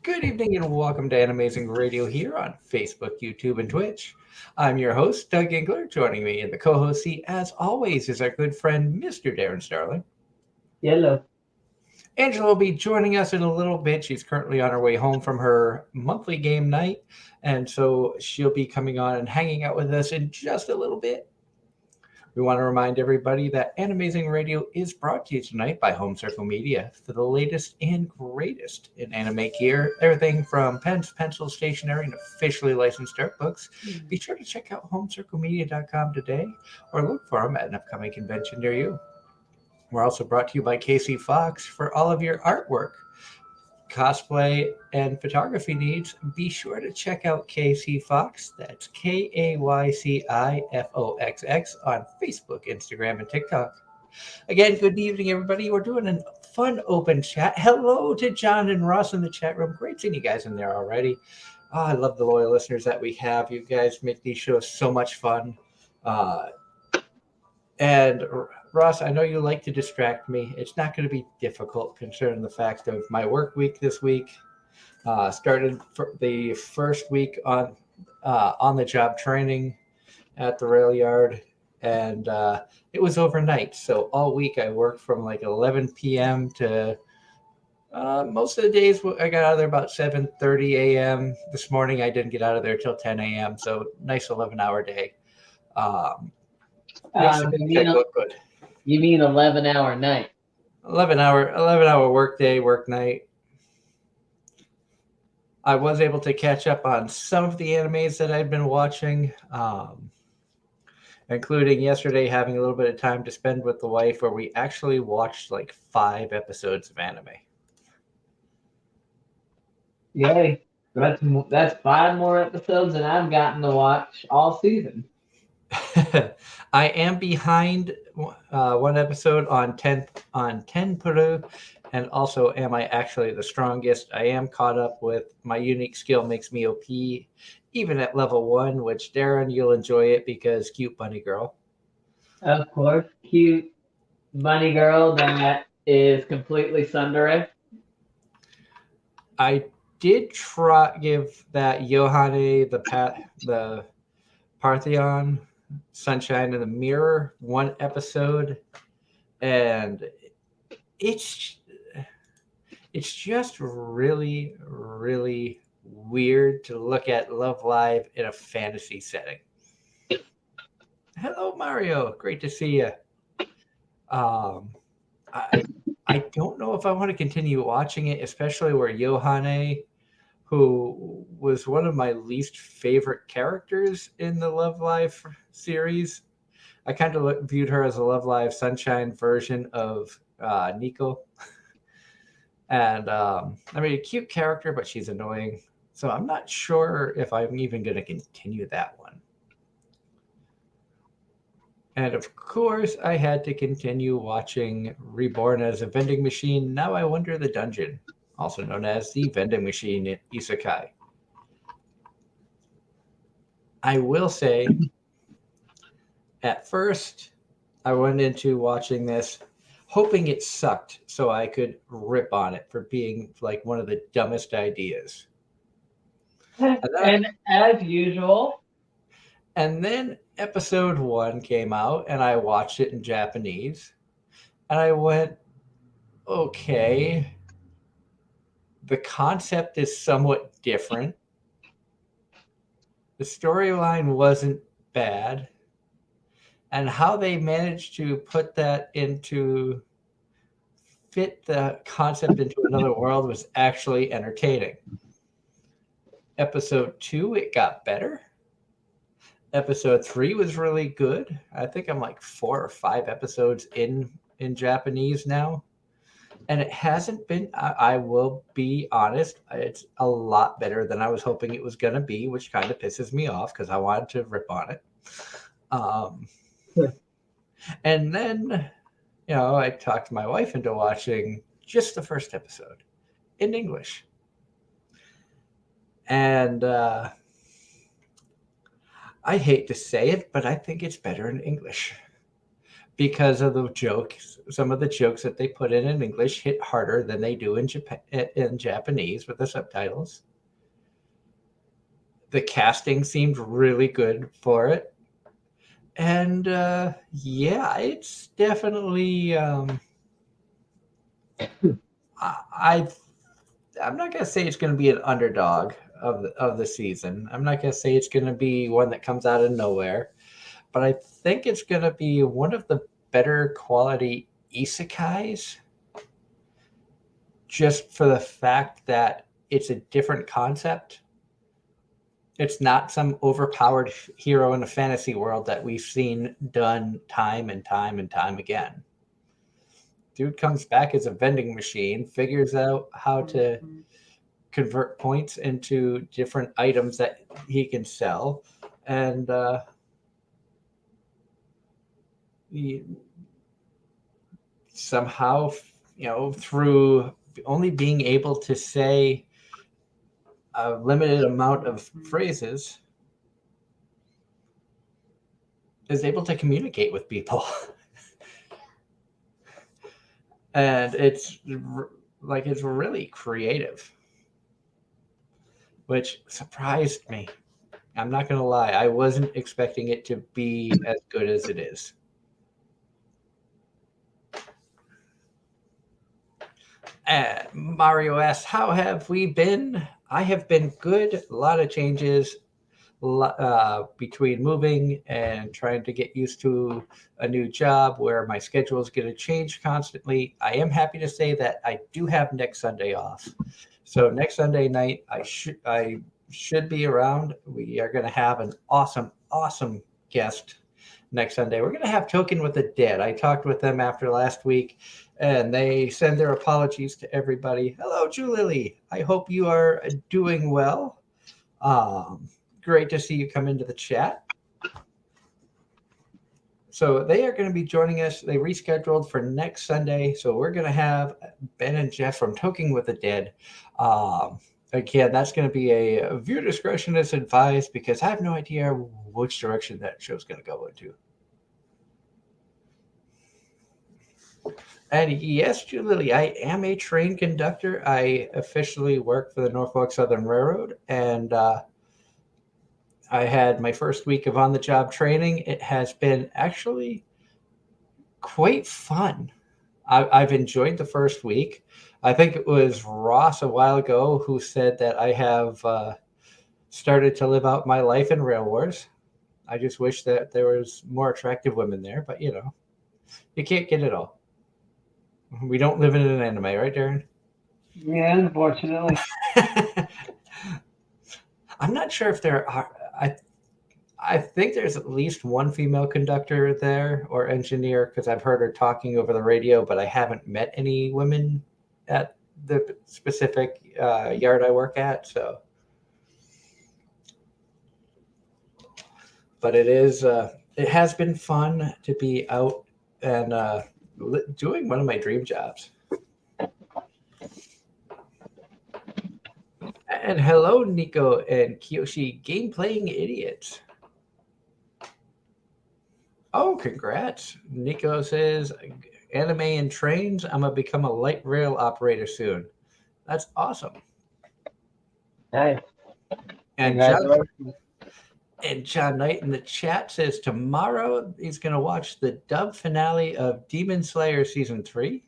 Good evening and welcome to Anime-Zing Radio here on Facebook, YouTube, and Twitch. I'm your host, Doug Engler. Joining me in the co-host seat, as always, is our good friend, Mr. Darren Starling. Yellow. Angela will be joining us in a little bit. She's currently on her way home from her monthly game night, and so she'll be coming on and hanging out with us in just a little bit. We want to remind everybody that Anime-Zing Radio is brought to you tonight by Home Circle Media for the latest and greatest in anime gear. Everything from pens, pencils, stationery, and officially licensed art books. Be sure to check out homecirclemedia.com today or look for them at an upcoming convention near you. We're also brought to you by Casey Fox for all of your artwork, cosplay, and photography needs. Be sure to check out KC Fox. That's KAYCIFOXX on Facebook, Instagram, and TikTok. Again, good evening, everybody. We're doing a fun open chat. Hello to John and Ross in the chat room. Great seeing you guys in there already. Oh, I love the loyal listeners that we have. You guys make these shows so much fun. Uh, and Ross, I know you like to distract me. It's not going to be difficult considering the fact of my work week this week. Started for the first week on the job training at the rail yard, and it was overnight. So all week I worked from like 11 p.m. to most of the days I got out of there about 7:30 a.m. This morning I didn't get out of there till 10 a.m. So nice 11-hour day. Um, makes the You paycheck mean look good. you mean 11-hour night? 11-hour work day, work night. I was able to catch up on some of the animes that I'd been watching, including yesterday having a little bit of time to spend with the wife where we actually watched like 5 episodes of anime. Yay! That's 5 more episodes than I've gotten to watch all season. I am behind one episode on 10 Peru, and also am I actually the strongest? I am caught up with my unique skill makes me OP, even at level 1, which Darren, you'll enjoy it because cute bunny girl. Of course, cute bunny girl that is completely sundere. I did try give that Yohane the Parthenon Sunshine in the Mirror one episode, and it's it's just really, really weird to look at Love Live in a fantasy setting. Hello, Mario. Great to see you. Um, I I don't know if I want to continue watching it, especially where Yohane, who was one of my least favorite characters in the Love Live series, I kind of viewed her as a Love Live Sunshine version of Nico. And I mean, a cute character, but she's annoying. So I'm not sure if I'm even going to continue that one. And of course, I had to continue watching Reborn as a Vending Machine. Now I Wonder the Dungeon, also known as the Vending Machine Isekai. I will say, at first, I went into watching this hoping it sucked so I could rip on it for being like one of the dumbest ideas. And as usual, And then episode 1 came out and I watched it in Japanese and I went, okay, the concept is somewhat different. The storyline wasn't bad. And how they managed to put that into fit the concept into another world was actually entertaining. Episode 2, it got better. Episode 3 was really good. I think I'm like 4 or 5 episodes in Japanese now. And it hasn't been, I will be honest, it's a lot better than I was hoping it was going to be, which kind of pisses me off because I wanted to rip on it. Um, and then, I talked my wife into watching just the first episode in English. And I hate to say it, but I think it's better in English because of the jokes. Some of the jokes that they put in English hit harder than they do in Japanese with the subtitles. The casting seemed really good for it, and yeah, it's definitely. I I'm not gonna say it's gonna be an underdog of the season. I'm not gonna say it's gonna be one that comes out of nowhere, but I think it's gonna be one of the better quality isekais, just for the fact that it's a different concept. It's not some overpowered hero in a fantasy world that we've seen done time and time and time again. Dude comes back as a vending machine, figures out how to convert points into different items that he can sell, and he somehow, through only being able to say a limited amount of phrases, is able to communicate with people. And it's really creative, which surprised me. I'm not going to lie. I wasn't expecting it to be as good as it is. Mario asks, how have we been? I have been good. A lot of changes between moving and trying to get used to a new job where my schedule is going to change constantly. I am happy to say that I do have next Sunday off. So next Sunday night, I should be around. We are going to have an awesome guest next Sunday. We're going to have Token with the Dead. I talked with them after last week, and they send their apologies to everybody. Hello, Julily. I hope you are doing well. Great to see you come into the chat. So they are going to be joining us. They rescheduled for next Sunday. So we're going to have Ben and Jeff from Token with the Dead. Again, that's going to be a viewer discretion is advised, because I have no idea which direction that show's going to go into. And yes, Julie, I am a train conductor. I officially work for the Norfolk Southern Railroad, and I had my first week of on-the-job training. It has been actually quite fun. I've enjoyed the first week. I think it was Ross a while ago who said that I have started to live out my life in Rail Wars. I just wish that there was more attractive women there, but you can't get it all. We don't live in an anime, right, Darren? Yeah, unfortunately. I'm not sure if there are. I think there's at least one female conductor there or engineer, because I've heard her talking over the radio, but I haven't met any women at the specific yard I work at. So, but it has been fun to be out and doing one of my dream jobs. And hello, Nico and Kiyoshi, game playing idiots. Oh, congrats. Nico says, anime and trains. I'm going to become a light rail operator soon. That's awesome. Nice. And John Knight in the chat says tomorrow he's going to watch the dub finale of Demon Slayer Season 3.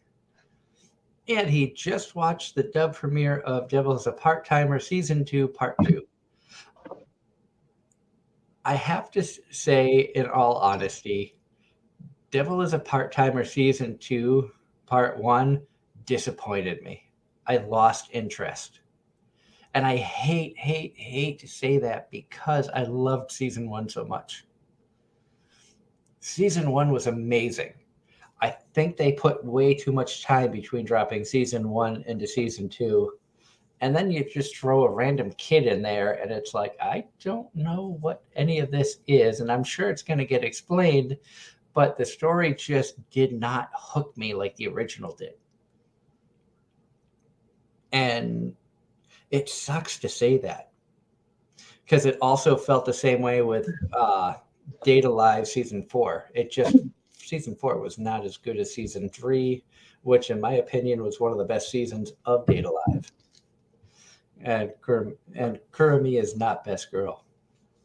And he just watched the dub premiere of Devil is a Part-Timer Season 2, Part 2. I have to say, in all honesty, Devil is a Part-Timer Season 2, Part 1 disappointed me. I lost interest. And I hate to say that, because I loved Season 1 so much. Season 1 was amazing. I think they put way too much time between dropping Season 1 into Season 2. And then you just throw a random kid in there, and it's like, I don't know what any of this is, and I'm sure it's going to get explained, but the story just did not hook me like the original did. And it sucks to say that, because it also felt the same way with Data Live Season 4. It just season 4 was not as good as season 3, which in my opinion was one of the best seasons of Date Alive. And Kurumi is not best girl.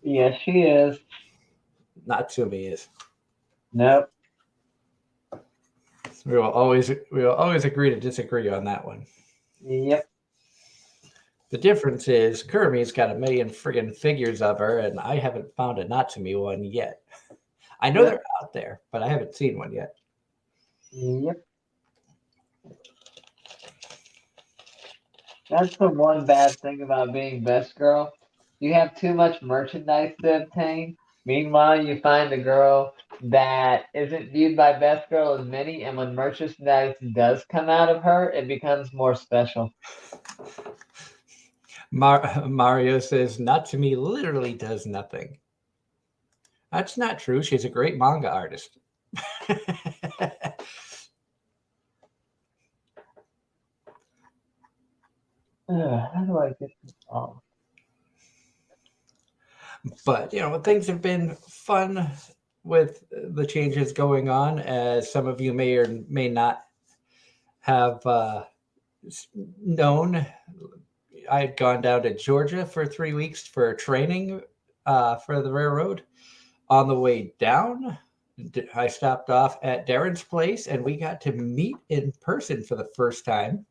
Yes, she is. Natsumi is. Nope. We will always agree to disagree on that one. Yep. The difference is Kurumi's got a million friggin' figures of her, and I haven't found a Natsumi one yet. I know they're out there, but I haven't seen one yet. Yep. That's the one bad thing about being best girl. You have too much merchandise to obtain. Meanwhile, you find a girl that isn't viewed by best girl as many, and when merchandise does come out of her, it becomes more special. Mario says Natsumi literally does nothing. That's not true. She's a great manga artist. How do I get this off? But, things have been fun with the changes going on, as some of you may or may not have known. I had gone down to Georgia for 3 weeks for training for the railroad. On the way down, I stopped off at Darren's place, and we got to meet in person for the first time,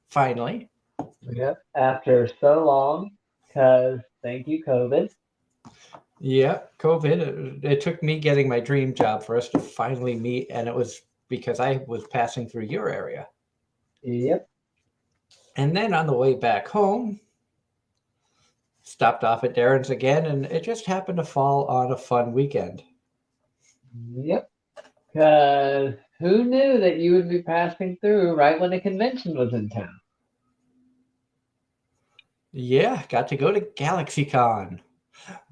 finally. Yep. After so long, because thank you, COVID. Yeah, COVID. It took me getting my dream job for us to finally meet, and it was because I was passing through your area. Yep. And then on the way back home, stopped off at Darren's again, and it just happened to fall on a fun weekend. Yep. Because who knew that you would be passing through right when the convention was in town? Yeah, got to go to GalaxyCon,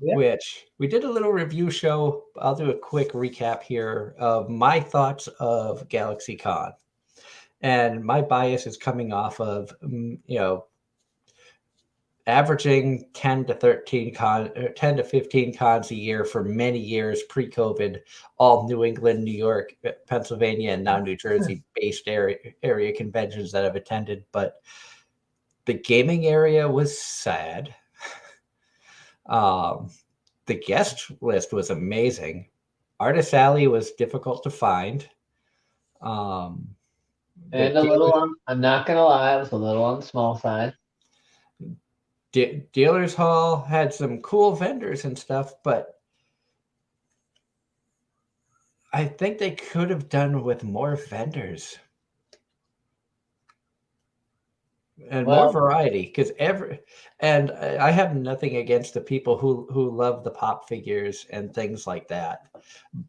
Yep. which we did a little review show. I'll do a quick recap here of my thoughts of GalaxyCon. And my bias is coming off of, averaging 10 to 10 to 15 cons a year for many years pre-COVID, all New England, New York, Pennsylvania, and now New Jersey based area conventions that I've attended. But the gaming area was sad. The guest list was amazing. Artist Alley was difficult to find. And a little on, I'm not going to lie, it was a little on the small side. Dealers Hall had some cool vendors and stuff, but I think they could have done with more vendors and more variety. Because I have nothing against the people who love the pop figures and things like that,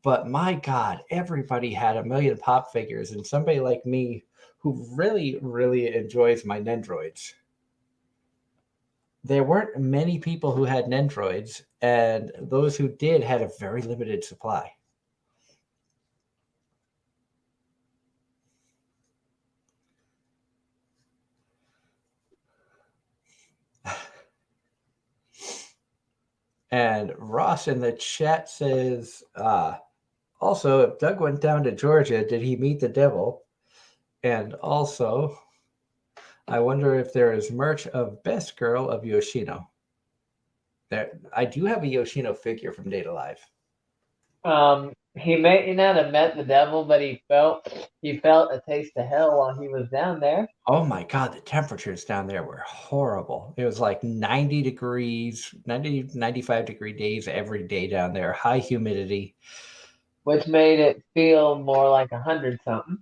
but my God, everybody had a million pop figures, and somebody like me who really, really enjoys my Nendroids. There weren't many people who had Nendroids, and those who did had a very limited supply. And Ross in the chat says, also, if Doug went down to Georgia, did he meet the devil? And also, I wonder if there is merch of Best Girl of Yoshino. I do have a Yoshino figure from Date Alive. He may not have met the devil, but he felt a taste of hell while he was down there. Oh my God, the temperatures down there were horrible. It was like 90 degrees, 90, 95 degree days every day down there, high humidity. Which made it feel more like 100 something.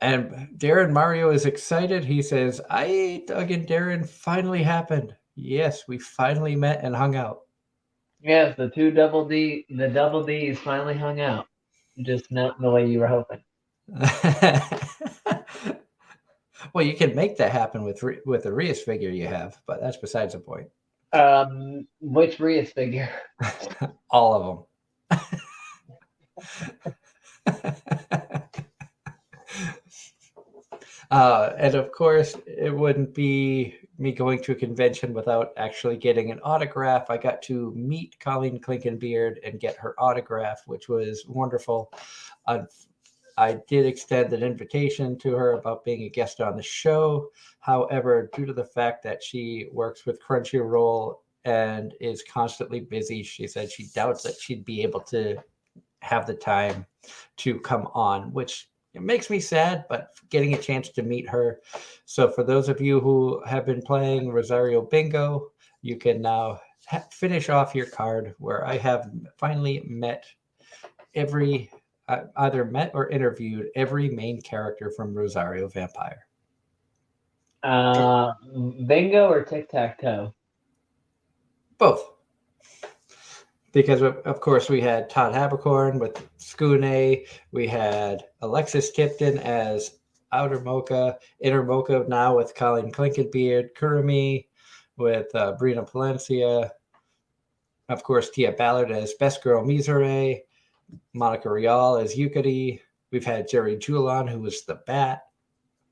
And Darren Mario is excited. He says, Doug and Darren finally happened. Yes, we finally met and hung out. Yes, the double D's finally hung out. Just not in the way you were hoping. Well, you can make that happen with the Rias figure you have, but that's besides the point. Which Rias figure? All of them. And of course, it wouldn't be me going to a convention without actually getting an autograph. I got to meet Colleen Clinkenbeard and get her autograph, which was wonderful. Uh, I did extend an invitation to her about being a guest on the show. However, due to the fact that she works with Crunchyroll and is constantly busy, she said she doubts that she'd be able to have the time to come on, which it makes me sad, but getting a chance to meet her. So, for those of you who have been playing Rosario Bingo, you can now finish off your card where I have finally met every, either met or interviewed every main character from Rosario Vampire. Bingo or tic tac toe? Both. Because of course we had Todd Habercorn with Skune, we had Alexis Tipton as Outer Mocha, Inner Mocha now with Colleen Clinkenbeard, Kurumi with Brina Palencia, of course Tia Ballard as Best Girl Misere, Monica Rial as Yukari. We've had Jerry Julon, who was the Bat.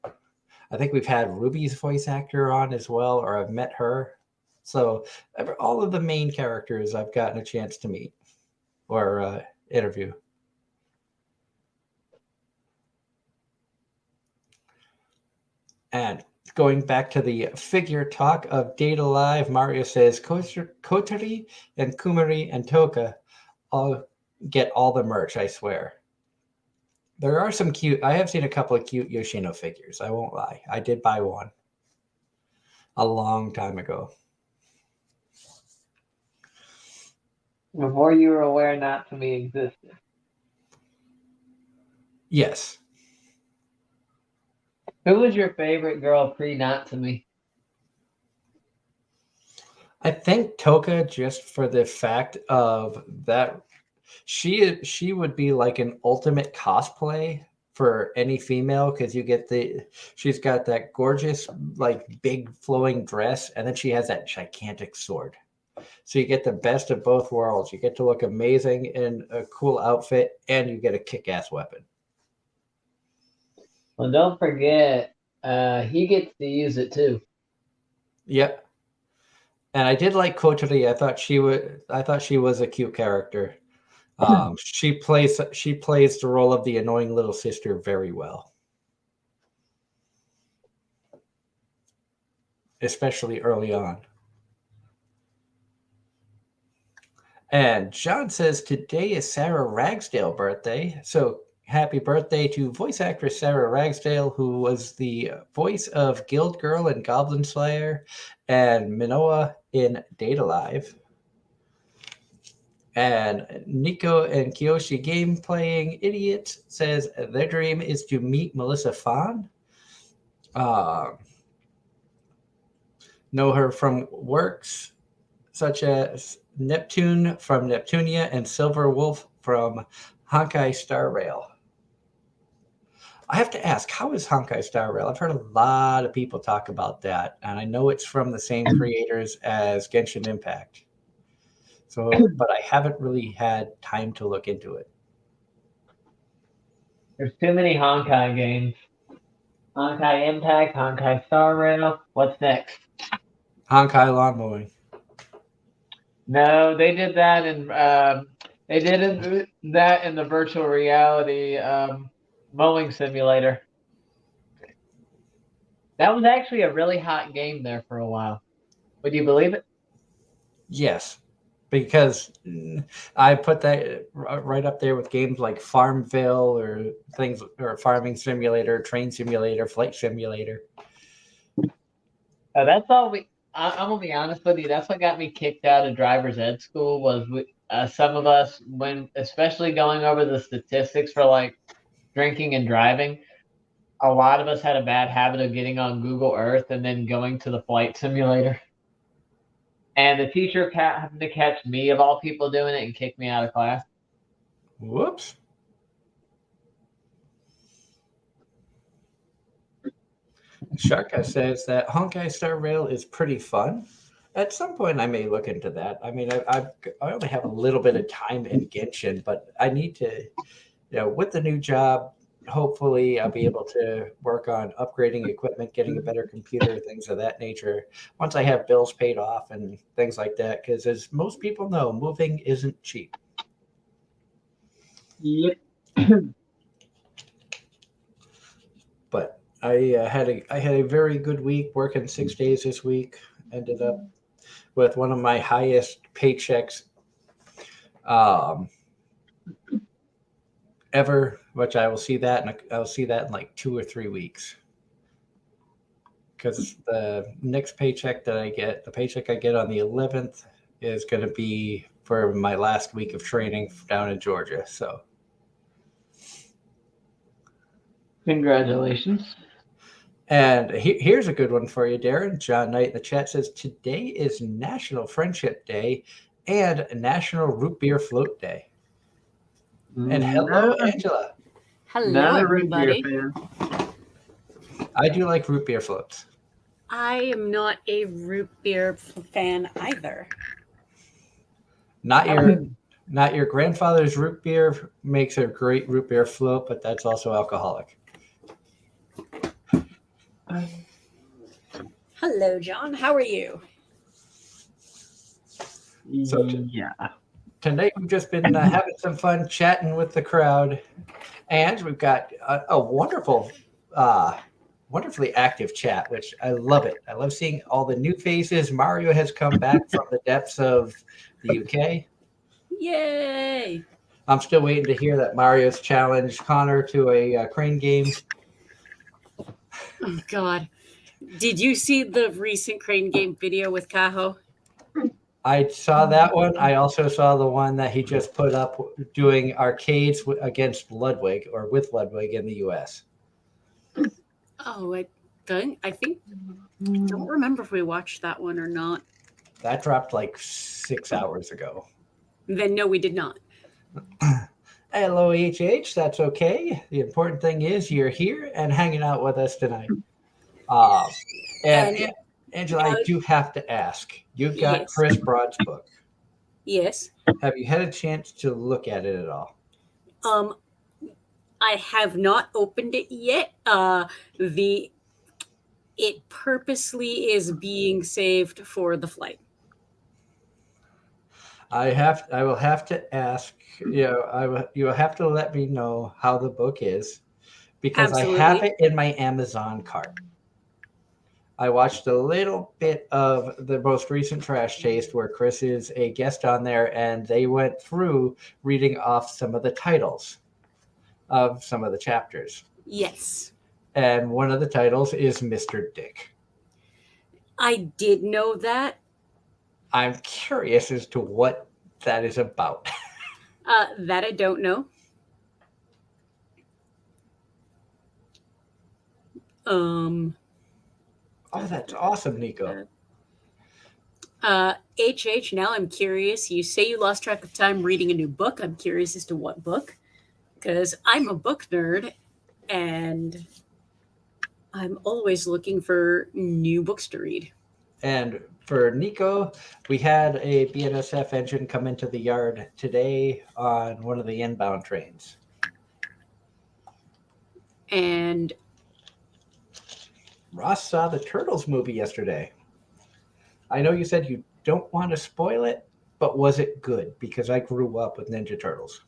I think we've had Ruby's voice actor on as well, or I've met her. So all of the main characters I've gotten a chance to meet or interview. And going back to the figure talk of Data Live, Mario says Kotari and Kumari and Toka all get all the merch, I swear. There are some cute, I have seen a couple of cute Yoshino figures, I won't lie. I did buy one a long time ago. Before you were aware Natsume existed. Yes. Who was your favorite girl pre-Natsume? I think Toka, just for the fact of that, she would be like an ultimate cosplay for any female because she's got that gorgeous like big flowing dress and then she has that gigantic sword. So you get the best of both worlds. You get to look amazing in a cool outfit and you get a kick-ass weapon. Well, don't forget, he gets to use it too. Yep. And I did like Kotari. I thought she was a cute character. She plays the role of the annoying little sister very well, especially early on. And John says today is Sarah Ragsdale birthday, so happy birthday to voice actress Sarah Ragsdale, who was the voice of Guild Girl in Goblin Slayer and Minoa in Data Live. And Nico and Kiyoshi Game Playing Idiot says their dream is to meet Melissa Fahn. Know her from works such as Neptune from Neptunia and Silver Wolf from Honkai Star Rail. I have to ask, how is Honkai Star Rail? I've heard a lot of people talk about that, and I know it's from the same creators as Genshin Impact. So, but I haven't really had time to look into it. There's too many Honkai games. Honkai Impact, Honkai Star Rail. What's next? Honkai Lawn Mowing. No, they did that in that in the virtual reality mowing simulator. That was actually a really hot game there for a while. Would you believe it? Yes, because I put that right up there with games like Farmville or things, or Farming Simulator, Train Simulator, Flight Simulator. That's all we. I'm gonna be honest with you. That's what got me kicked out of driver's ed school. Was some of us, when especially going over the statistics for like drinking and driving, a lot of us had a bad habit of getting on Google Earth and then going to the flight simulator. And the teacher happened to catch me, of all people, doing it and kick me out of class. Whoops. Sharka says that Honkai Star Rail is pretty fun. At some point, I may look into that. I mean, I only have a little bit of time in Genshin, but I need to, with the new job, hopefully I'll be able to work on upgrading equipment, getting a better computer, things of that nature. Once I have bills paid off and things like that, because as most people know, moving isn't cheap. Yep. But I had a very good week working 6 days this week. Ended up with one of my highest paychecks um, ever, which I'll see that in like 2 or 3 weeks. Because the next paycheck that I get, the paycheck I get on the 11th, is going to be for my last week of training down in Georgia. So, Congratulations. and here's a good one for you, Darren. John Knight in the chat says today is National Friendship Day and National Root Beer Float Day. And hello, Angela. Hello, Not a root beer everybody. fan. I do like root beer floats. I am not a root beer fan either. Not your grandfather's root beer makes a great root beer float, but that's also alcoholic. Hello, John. How are you? So yeah. Tonight we've just been having some fun chatting with the crowd, and we've got a wonderfully active chat, which I love it. I love seeing all the new faces. Mario has come back from the depths of the UK. Yay! I'm still waiting to hear that Mario's challenged Connor to a crane game. Oh, God. Did you see the recent crane game video with Kaho? I saw that one. I also saw the one that he just put up doing arcades against Ludwig or with Ludwig in the US. Oh, I don't remember if we watched that one or not. That dropped like 6 hours ago. Then no, we did not. Hello, HH. That's okay. The important thing is you're here and hanging out with us tonight. And Angela, I do have to ask. You've got Yes. Chris Broad's book. Yes. Have you had a chance to look at it at all? I have not opened it yet. It purposely is being saved for the flight. I will have to ask. You will have to let me know how the book is, because Absolutely. I have it in my Amazon cart. I watched a little bit of the most recent Trash Taste where Chris is a guest on there, and they went through reading off some of the titles of some of the chapters. Yes. And one of the titles is Mr. Dick. I did know that. I'm curious as to what that is about. That I don't know. Oh, that's awesome, Nico. HH, now I'm curious. You say you lost track of time reading a new book. I'm curious as to what book, because I'm a book nerd and I'm always looking for new books to read. And for Nico, we had a BNSF engine come into the yard today on one of the inbound trains. And Ross saw the Turtles movie yesterday. I know you said you don't want to spoil it, but was it good? Because I grew up with Ninja Turtles.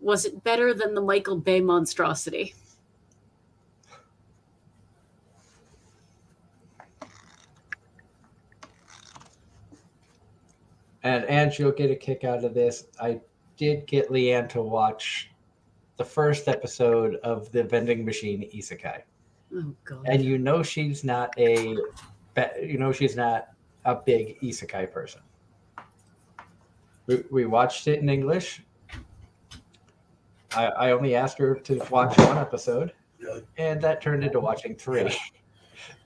was it better than the Michael Bay monstrosity? And Ange, you'll get a kick out of this. I did get Leanne to watch the first episode of the vending machine isekai. Oh, God. And she's not a big isekai person. We watched it in English. I only asked her to watch one episode, and that turned into watching 3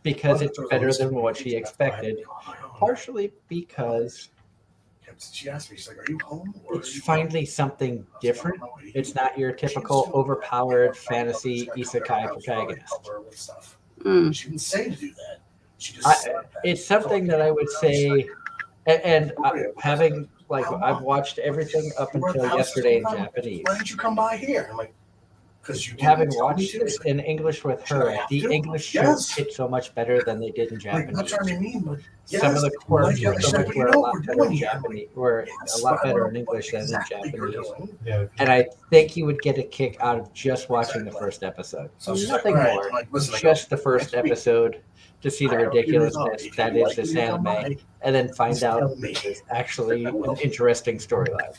because it's better than what she expected. Partially because she asked me, she's like, "Are you home?" It's finally something different. It's not your typical overpowered fantasy isekai protagonist. She didn't say to do that. She just it's something that I would say, and having I've watched everything up until yesterday in Japanese. Why didn't you come by here? I'm like, Because you having didn't tell me watched to. this in English with Should I her, have the to? English shows Yes. hit so much better than they did in Like, Japanese. not trying to be mean, but Some of the yes, quirks like, and yeah, so much but were you a know lot what better we're in doing here. Japanese, were Yes, a lot but I better don't in know what English than in exactly you're Japanese. doing. Yeah. And I think you would get a kick out of just watching the first episode. So she's like, Nothing all right, more. I'm like, listen, I Just go, the first next week, episode to see the I have a few results. ridiculousness If that you is like this me or anime, not, and then find just out tell me. there's actually I will. an interesting storyline.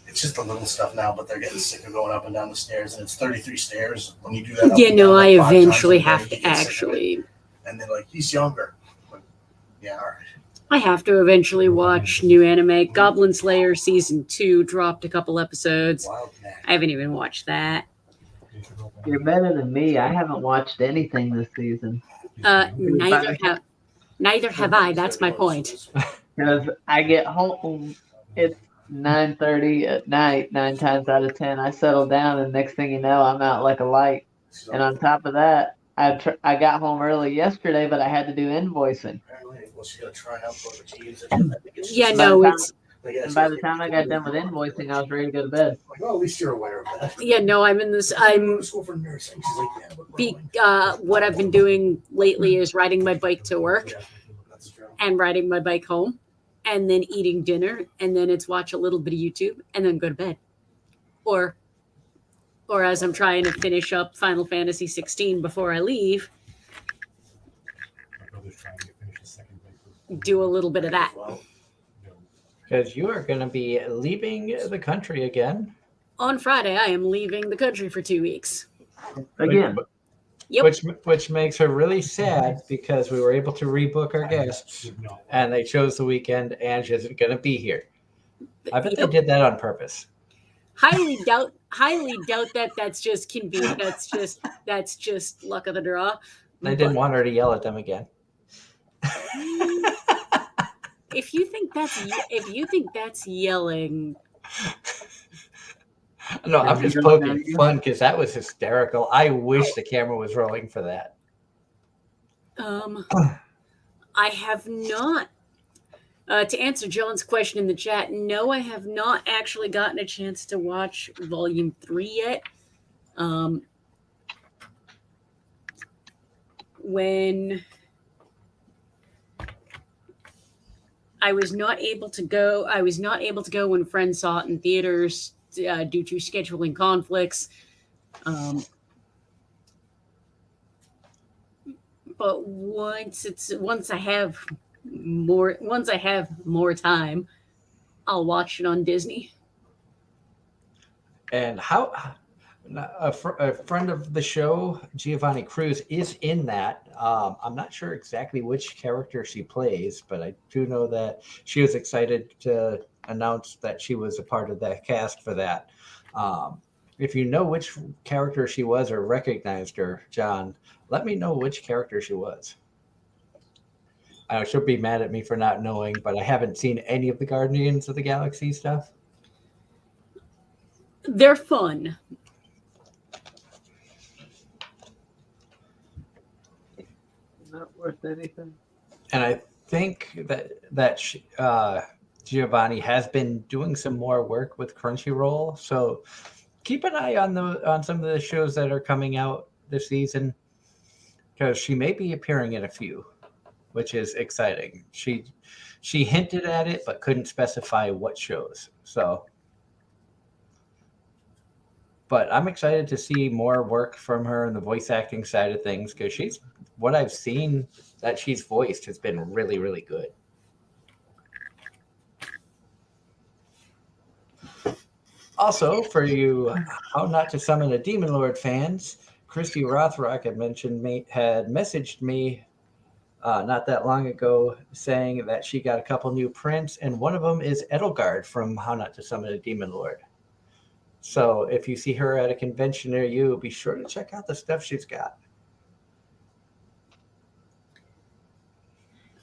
It's just the little stuff now, but they're getting sick of going up and down the stairs, and it's 33 stairs. When you do that, up Yeah, and no, down, I like 5 times eventually a day, have you to get sick of it. actually. And they're like, he's younger. Like, yeah, all right. I have to eventually watch new anime. Goblin Slayer season 2 dropped a couple episodes. Wild man. I haven't even watched that. You're better than me. I haven't watched anything this season Neither have I. That's my point. because I get home. It's 9:30 at night. 9 times out of 10, I settle down, and next thing you know, I'm out like a light. And on top of that, I got home early yesterday, but I had to do invoicing. Apparently, well, she's got to try out for the cheese. Yeah, By no, the time- it's And by the time I got done with invoicing, I was ready to go to bed. Like, well, at least you're aware of that. yeah, no. I'm in this. She's going I'm to school for nursing. She's like, yeah, but be. growing. What I've been doing lately is riding my bike to work That's true. and riding my bike home, and then eating dinner, and then it's watch a little bit of YouTube, and then go to bed, or as I'm trying to finish up Final Fantasy 16 before I leave, My brother's trying to finish his second playthrough. do a little bit of that. Well, Because you are going to be leaving the country again. On Friday, I am leaving the country for 2 weeks. Again, Yep. Which makes her really sad because we were able to rebook our guests No. and they chose the weekend and she isn't going to be here. I bet they Yep. did that on purpose. Highly doubt that. That's just convenient. That's just luck of the draw. They didn't want her to yell at them again. If you think that's yelling, No, I'm just poking fun because that was hysterical. I wish the camera was rolling for that. I have not. To answer John's question in the chat, no, I have not actually gotten a chance to watch Volume 3 yet. When I was not able to go when friends saw it in theaters due to scheduling conflicts. But once I have more time, I'll watch it on Disney. And a friend of the show, Giovanni Cruz, is in that. I'm not sure exactly which character she plays, but I do know that she was excited to announce that she was a part of that cast for that. If you know which character she was or recognized her, John, let me know which character she was. I know she'll be mad at me for not knowing, but I haven't seen any of the Guardians of the Galaxy stuff. They're fun. not worth anything. And I think that Giovanni has been doing some more work with Crunchyroll. So keep an eye on some of the shows that are coming out this season, because she may be appearing in a few, which is exciting. She hinted at it but couldn't specify what shows. So, but I'm excited to see more work from her in the voice acting side of things, because what I've seen that she's voiced has been really, really good. Also, for you How Not to Summon a Demon Lord fans, Christy Rothrock had messaged me not that long ago saying that she got a couple new prints, and one of them is Edelgard from How Not to Summon a Demon Lord. So if you see her at a convention near you, be sure to check out the stuff she's got.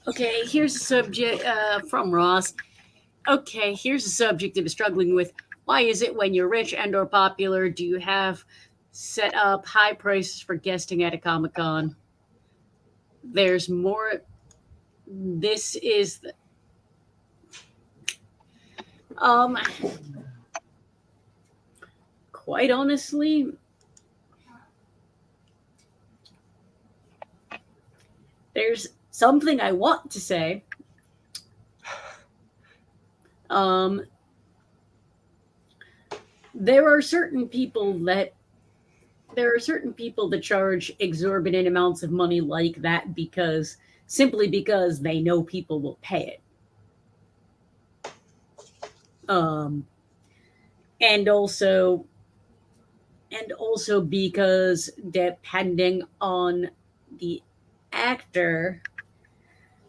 Okay, here's a subject from Ross. Okay, here's a subject I'm struggling with. Why is it when you're rich and or popular, do you have set up high prices for guesting at a Comic-Con? There's more. This is the, quite honestly, there's something I want to say. There are certain people that charge exorbitant amounts of money like that because simply because they know people will pay it. And also because depending on the actor,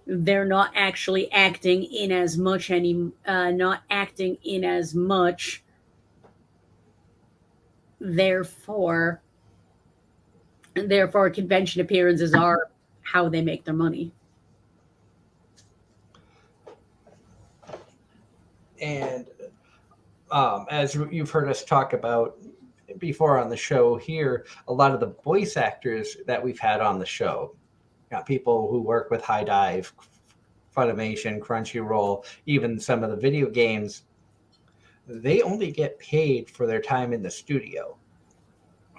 they're not actually acting in as much not acting in as much. Therefore, convention appearances are how they make their money. And as you've heard us talk about before on the show here, a lot of the voice actors that we've had on the show, people who work with High Dive, Funimation, Crunchyroll, even some of the video games, they only get paid for their time in the studio.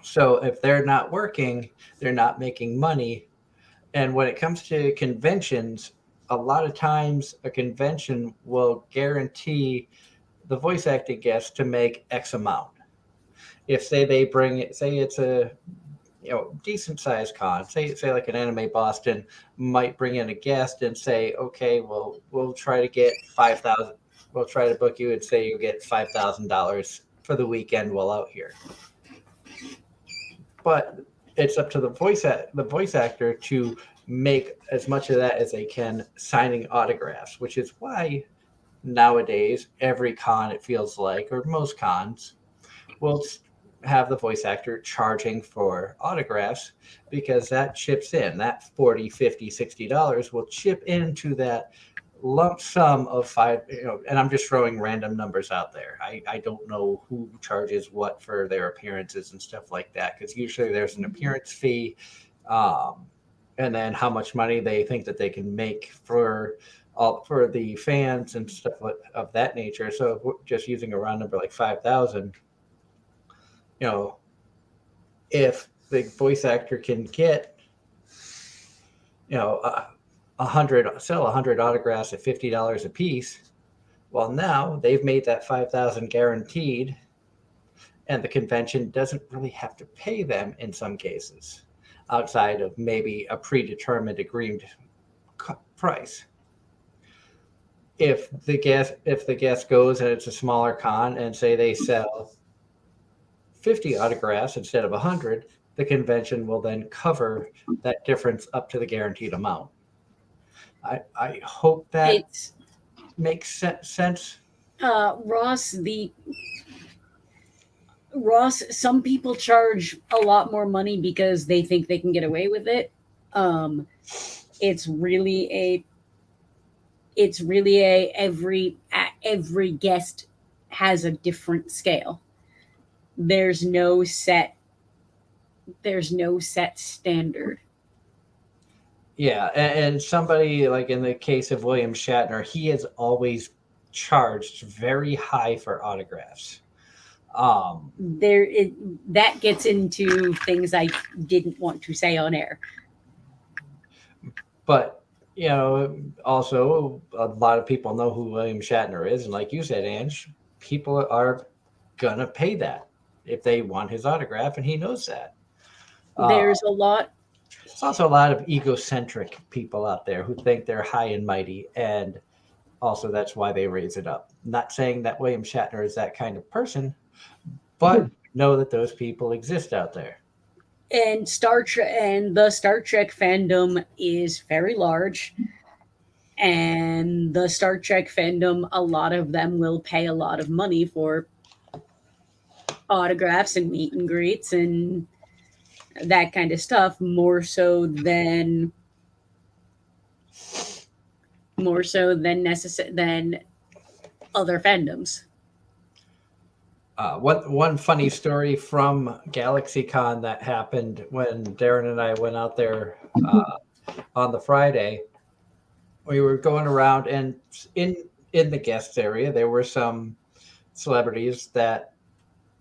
So if they're not working, they're not making money. And when it comes to conventions, a lot of times a convention will guarantee the voice acting guest to make X amount. If say it's a decent sized con, say like an Anime Boston might bring in a guest and say, okay, well we'll try to get 5,000. We'll try to book you and say you get $5,000 for the weekend while out here. But it's up to the voice actor to make as much of that as they can signing autographs, which is why nowadays every con, it feels like, or most cons, will have the voice actor charging for autographs, because that chips in that $40, $50, $60 will chip into that lump sum of five, and I'm just throwing random numbers out there. I don't know who charges what for their appearances and stuff like that, because usually there's an appearance fee, and then how much money they think that they can make for the fans and stuff of that nature. So if we're just using a round number like 5,000, if the voice actor can get, sell 100 autographs at $50 a piece, well, now they've made that 5,000 guaranteed, and the convention doesn't really have to pay them in some cases, outside of maybe a predetermined agreed price. If the guest goes and it's a smaller con and say they sell 50 autographs instead of 100, the convention will then cover that difference up to the guaranteed amount. I hope that makes sense. Ross, some people charge a lot more money because they think they can get away with it. It's really every guest has a different scale. There's no set standard. Yeah, and somebody like in the case of William Shatner, he has always charged very high for autographs. That gets into things I didn't want to say on air. But also a lot of people know who William Shatner is, and like you said, Ange, people are gonna pay that if they want his autograph, and he knows that. There's also a lot of egocentric people out there who think they're high and mighty, and also that's why they raise it up. Not saying that William Shatner is that kind of person, but know that those people exist out there. And the Star Trek fandom is very large. And the Star Trek fandom, a lot of them will pay a lot of money for autographs and meet and greets and that kind of stuff, more so than other fandoms. One funny story from GalaxyCon that happened when Darren and I went out there on the Friday. We were going around, and in the guest area there were some celebrities that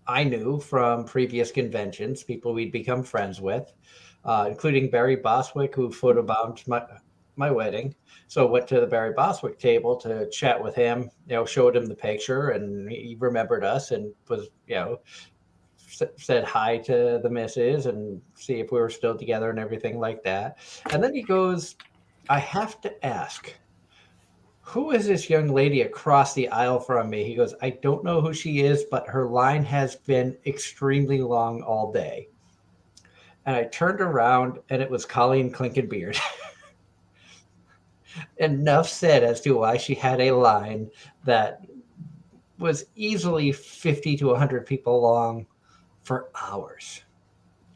I knew from previous conventions, people we'd become friends with, including Barry Boswick, who photobombed my wedding. So I went to the Barry Boswick table to chat with him, showed him the picture, and he remembered us and was, said hi to the missus and see if we were still together and everything like that. And then he goes, I have to ask, who is this young lady across the aisle from me? He goes, I don't know who she is, but her line has been extremely long all day. And I turned around and it was Colleen Clinkenbeard. Enough said as to why she had a line that was easily 50 to 100 people long for hours.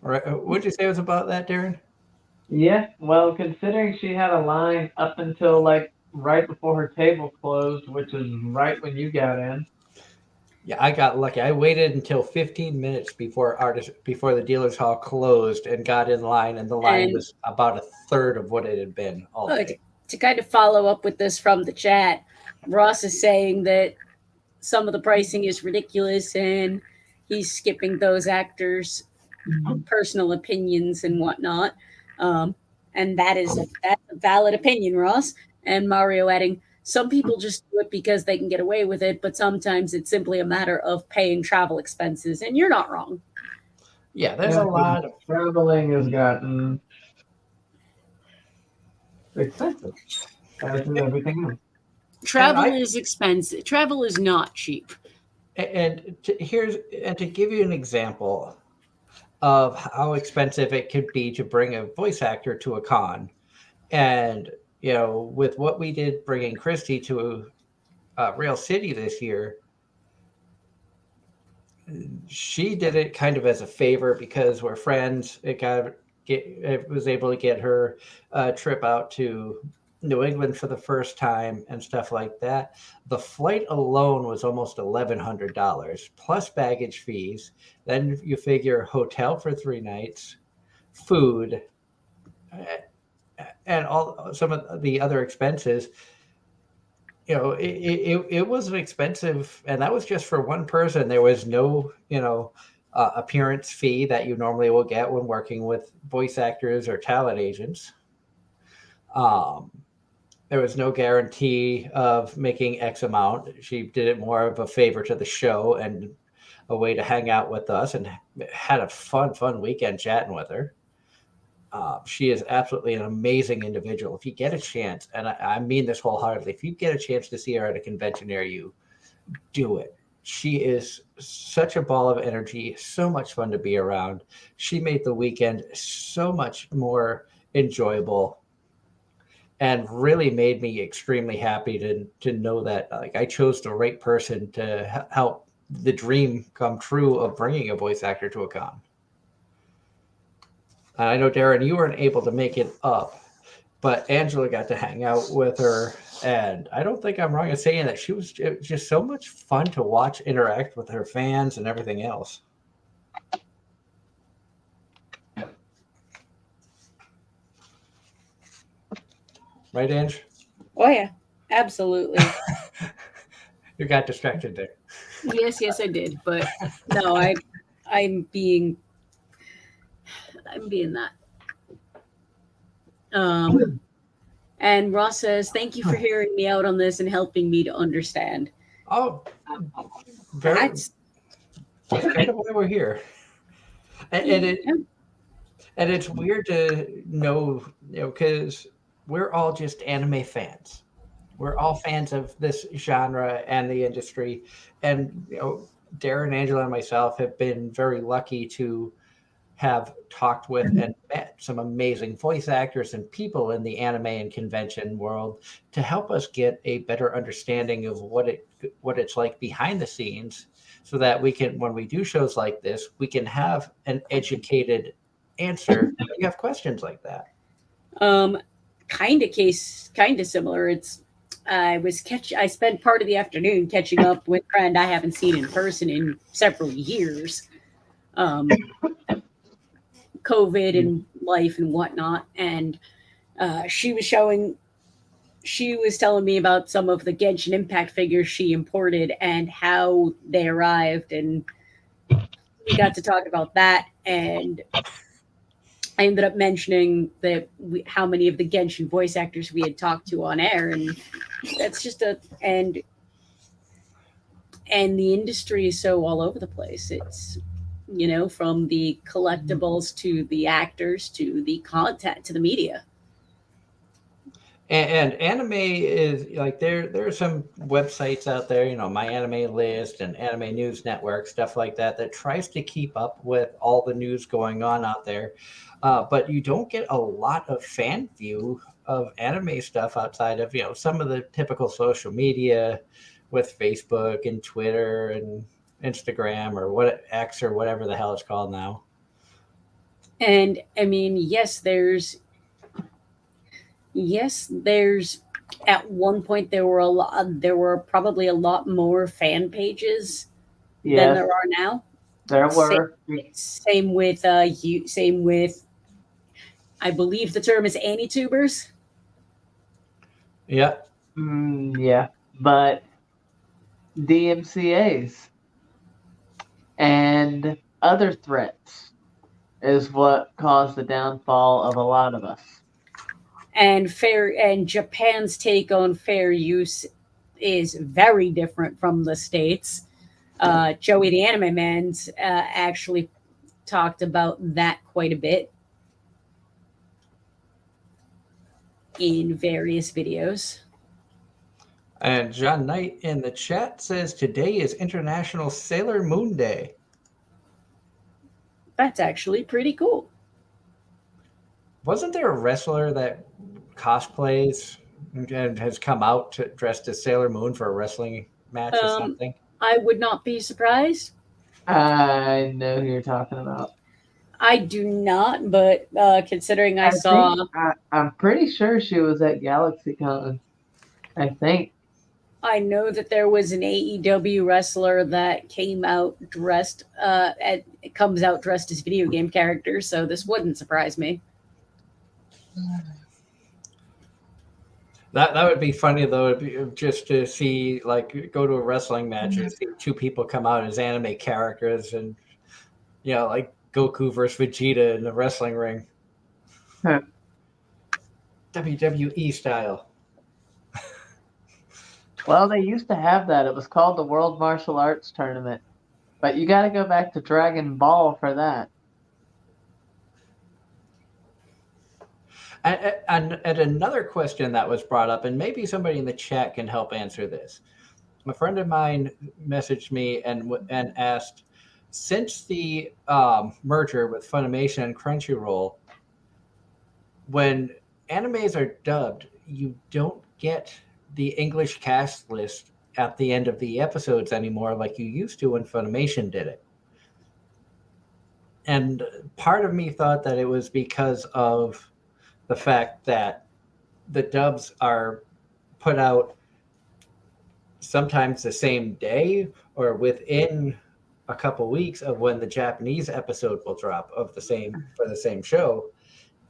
Right? What'd you say was about that, Darren? Yeah, well, considering she had a line up until like right before her table closed, which is right when you got in. Yeah, I got lucky. I waited until 15 minutes before the dealer's hall closed and got in line, and the line And was about a third of what it had been all day. to kind of follow up with this from the chat, Ross is saying that some of the pricing is ridiculous and he's skipping those actors' personal opinions and whatnot. And that's a valid opinion, Ross. And Mario adding, some people just do it because they can get away with it, but sometimes it's simply a matter of paying travel expenses. And you're not wrong. Yeah, there's a lot of traveling has gotten expensive, as is everything else. Travel is expensive. Travel is not cheap. And to give you an example of how expensive it could be to bring a voice actor to a con, and with what we did bringing Christy to Rail City this year, she did it kind of as a favor because we're friends. It was able to get her trip out to New England for the first time and stuff like that. The flight alone was almost $1,100 plus baggage fees. Then you figure hotel for 3 nights, food, and some of the other expenses. It was an expensive, and that was just for one person. There was no, appearance fee that you normally will get when working with voice actors or talent agents. There was no guarantee of making X amount. She did it more of a favor to the show and a way to hang out with us, and had a fun weekend chatting with her. She is absolutely an amazing individual. If you get a chance, and I mean this wholeheartedly, if you get a chance to see her at a convention near you, do it. She is such a ball of energy, so much fun to be around. She made the weekend so much more enjoyable and really made me extremely happy to know that I chose the right person to help the dream come true of bringing a voice actor to a con. I know, Darren, you weren't able to make it up, but Angela got to hang out with her, and I don't think I'm wrong in saying that it was just so much fun to watch interact with her fans and everything else. Right, Ange? Oh, yeah, absolutely. You got distracted there. Yes, I did. But no, I'm being that. And Ross says, thank you for hearing me out on this and helping me to understand. Oh, that's kind of why we're here. And it's weird to know, because we're all just anime fans. We're all fans of this genre and the industry. And, Darren, Angela, and myself have been very lucky to have talked with and met some amazing voice actors and people in the anime and convention world to help us get a better understanding of what it's like behind the scenes, so that we can, when we do shows like this, we can have an educated answer when you have questions like that. Kind of similar. I spent part of the afternoon catching up with a friend I haven't seen in person in several years. COVID and life and whatnot. And she was telling me about some of the Genshin Impact figures she imported and how they arrived and we got to talk about that, and I ended up mentioning that how many of the Genshin voice actors we had talked to on air, and that's just and the industry is so all over the place. It's from the collectibles to the actors to the content to the media. And anime is like there are some websites out there, My Anime List and Anime News Network, stuff like that tries to keep up with all the news going on out there. But you don't get a lot of fan view of anime stuff outside of, some of the typical social media with Facebook and Twitter and Instagram or what X or whatever the hell it's called now. And I mean, there's at one point there were probably a lot more fan pages than Yes, there are now. there were. Same with I believe the term is AniTubers. Yeah. Yeah, but DMCAs and other threats is what caused the downfall of a lot of us. And Japan's take on fair use is very different from the States. Joey the Anime Man's actually talked about that quite a bit in various videos. And John Knight in the chat says today is International Sailor Moon Day. That's actually pretty cool. Wasn't there a wrestler that cosplays and has come out dressed as Sailor Moon for a wrestling match or something? I would not be surprised. I know who you're talking about. I do not, but considering I'm pretty sure she was at GalaxyCon. I think. I know that there was an AEW wrestler that comes out dressed as video game characters, so this wouldn't surprise me. That would be funny though, just to see go to a wrestling match and see two people come out as anime characters, and like Goku versus Vegeta in the wrestling ring, WWE style. Well, they used to have that. It was called the World Martial Arts Tournament, but you got to go back to Dragon Ball for that. And another question that was brought up, and maybe somebody in the chat can help answer this. A friend of mine messaged me and asked, since the merger with Funimation and Crunchyroll, when animes are dubbed, you don't get the English cast list at the end of the episodes anymore like you used to when Funimation did it. And part of me thought that it was because of the fact that the dubs are put out sometimes the same day or within a couple weeks of when the Japanese episode will drop for the same show,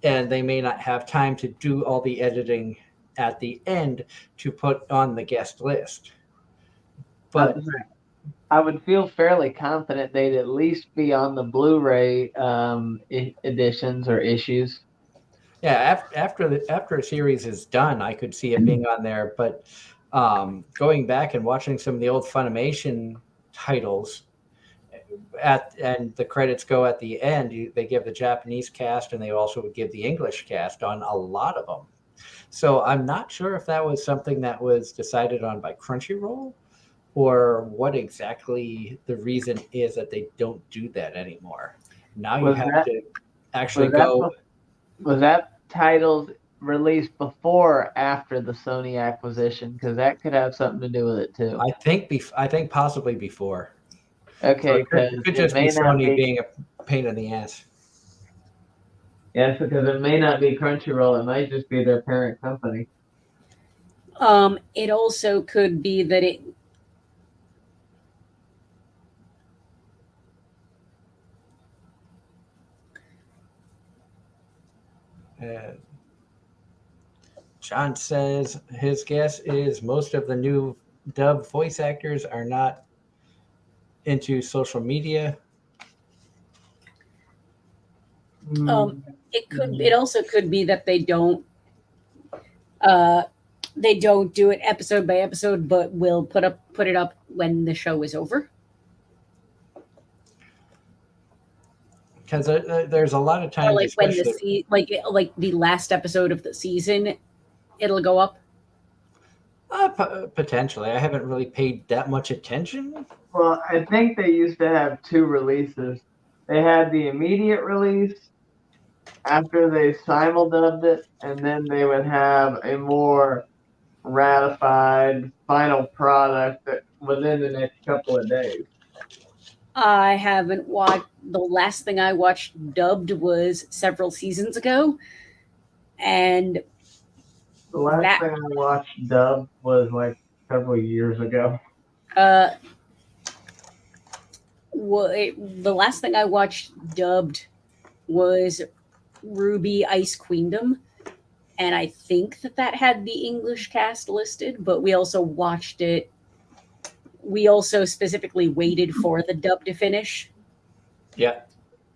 and they may not have time to do all the editing at the end to put on the guest list. But I would feel fairly confident they'd at least be on the Blu-ray editions or issues. Yeah, after a series is done, I could see it being on there. But going back and watching some of the old Funimation titles, and the credits go at the end, they give the Japanese cast, and they also would give the English cast on a lot of them. So I'm not sure if that was something that was decided on by Crunchyroll, or what exactly the reason is that they don't do that anymore. Now you have to actually go. Was that titled released before or after the Sony acquisition? Because that could have something to do with it too. I think possibly before. Okay, because it could just be Sony being a pain in the ass. Yes, because it may not be Crunchyroll; it might just be their parent company. It also could be that it. John says his guess is most of the new dub voice actors are not into social media. It also could be that they don't do it episode by episode, but will put it up when the show is over. Because there's a lot of Or times, like when especially like the last episode of the season, it'll go up. Potentially. I haven't really paid that much attention. Well, I think they used to have two releases. They had the immediate release after they simuldubbed it, and then they would have a more ratified final product that within the next couple of days. I haven't watched. The last thing I watched dubbed was several seasons ago, and The last thing I watched dubbed was like several years ago. the last thing I watched dubbed was Ruby Ice Queendom, and I think that had the English cast listed, but we also watched it. We also specifically waited for the dub to finish. Yeah.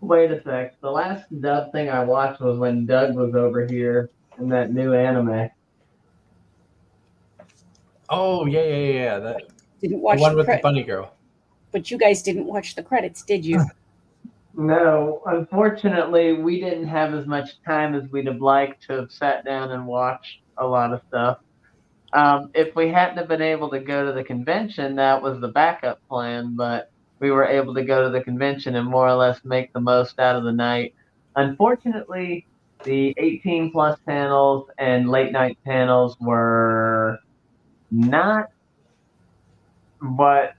Wait a sec. The last dub thing I watched was when Doug was over here in that new anime. Oh, yeah. That Didn't watch the one with the credits, bunny girl. but you guys didn't watch the credits, did you? No, unfortunately, we didn't have as much time as we'd have liked to have sat down and watched a lot of stuff. If we hadn't have been able to go to the convention, that was the backup plan, but we were able to go to the convention and more or less make the most out of the night. Unfortunately, the 18 plus panels and late night panels were not what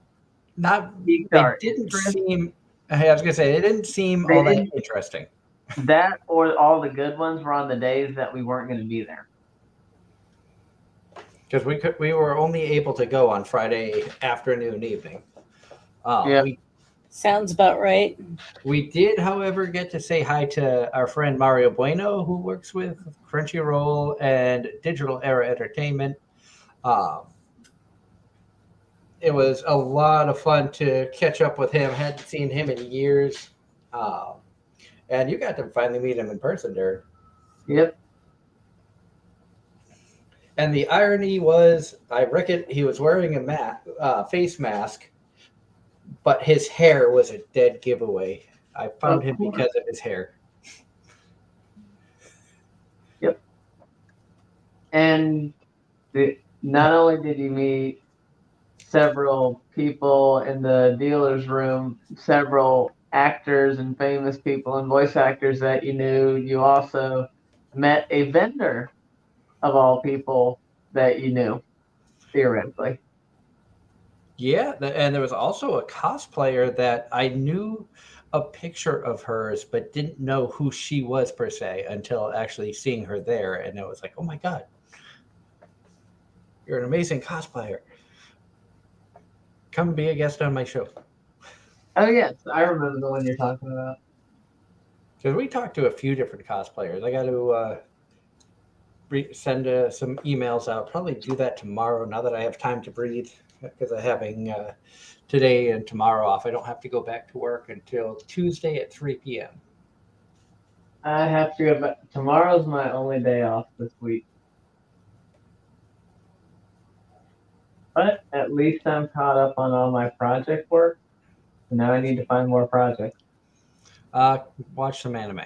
They didn't seem. Hey, I was gonna say they didn't seem all that interesting. That or all the good ones were on the days that we weren't going to be there. Because we were only able to go on Friday afternoon, evening. Yeah. Sounds about right. We did, however, get to say hi to our friend Mario Bueno, who works with Crunchyroll and Digital Era Entertainment. It was a lot of fun to catch up with him. Hadn't seen him in years. And you got to finally meet him in person, Derek. Yep. And the irony was, I reckon he was wearing a face mask, but his hair was a dead giveaway. I found him because of his hair. Yep. And not only did you meet several people in the dealer's room, several actors and famous people and voice actors that you knew, you also met a vendor of all people that you knew, theoretically. Yeah, and there was also a cosplayer that I knew a picture of hers, but didn't know who she was per se until actually seeing her there. And it was like, oh my God, you're an amazing cosplayer. Come be a guest on my show. Oh, yes, I remember the one you're talking about. Because we talked to a few different cosplayers. I got to send some emails out. Probably do that tomorrow now that I have time to breathe. Because I'm having today and tomorrow off. I don't have to go back to work until Tuesday at 3 p.m. I have to go back. Tomorrow's my only day off this week. But at least I'm caught up on all my project work. And now I need to find more projects. Watch some anime.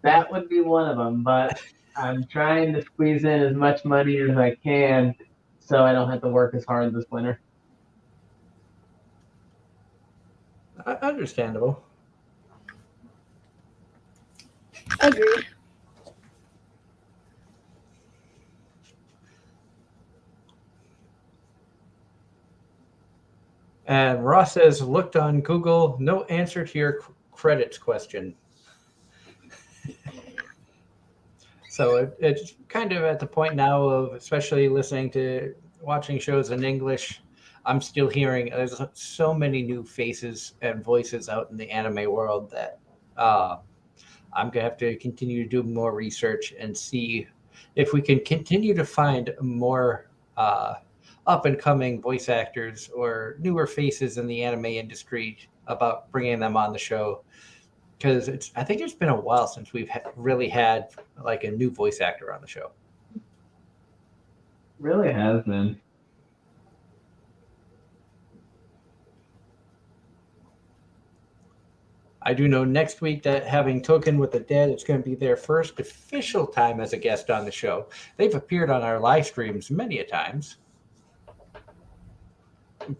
That would be one of them, but I'm trying to squeeze in as much money as I can so I don't have to work as hard this winter. Understandable. Agreed. And Ross says, looked on Google, no answer to your credits question. So it's kind of at the point now of, especially watching shows in English, I'm still hearing there's so many new faces and voices out in the anime world that I'm going to have to continue to do more research and see if we can continue to find more up-and-coming voice actors or newer faces in the anime industry about bringing them on the show because I think it's been a while since we've really had like a new voice actor on the show. Really has been. I do know next week that having Token with the Dead, it's going to be their first official time as a guest on the show. They've appeared on our live streams many a times.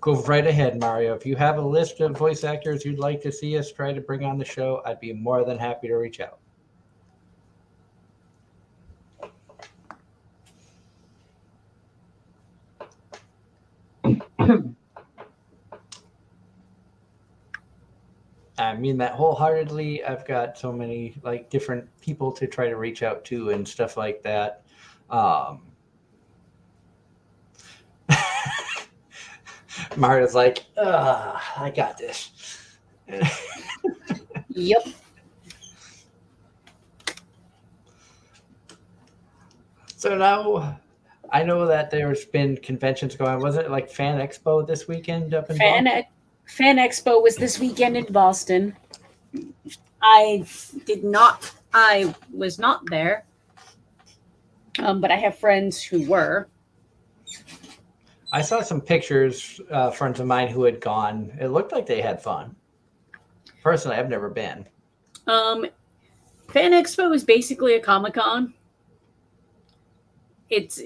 Go right ahead, Mario. If you have a list of voice actors you'd like to see us try to bring on the show, I'd be more than happy to reach out. I mean that wholeheartedly. I've got so many like different people to try to reach out to and stuff like that. Marta's like, I got this. Yep. So now I know that there's been conventions going on. Wasn't it like Fan Expo this weekend up in Boston? Fan Expo was this weekend in Boston. I was not there, but I have friends who were. I saw some pictures, friends of mine who had gone. It looked like they had fun. Personally, I've never been. Fan Expo is basically a Comic-Con. It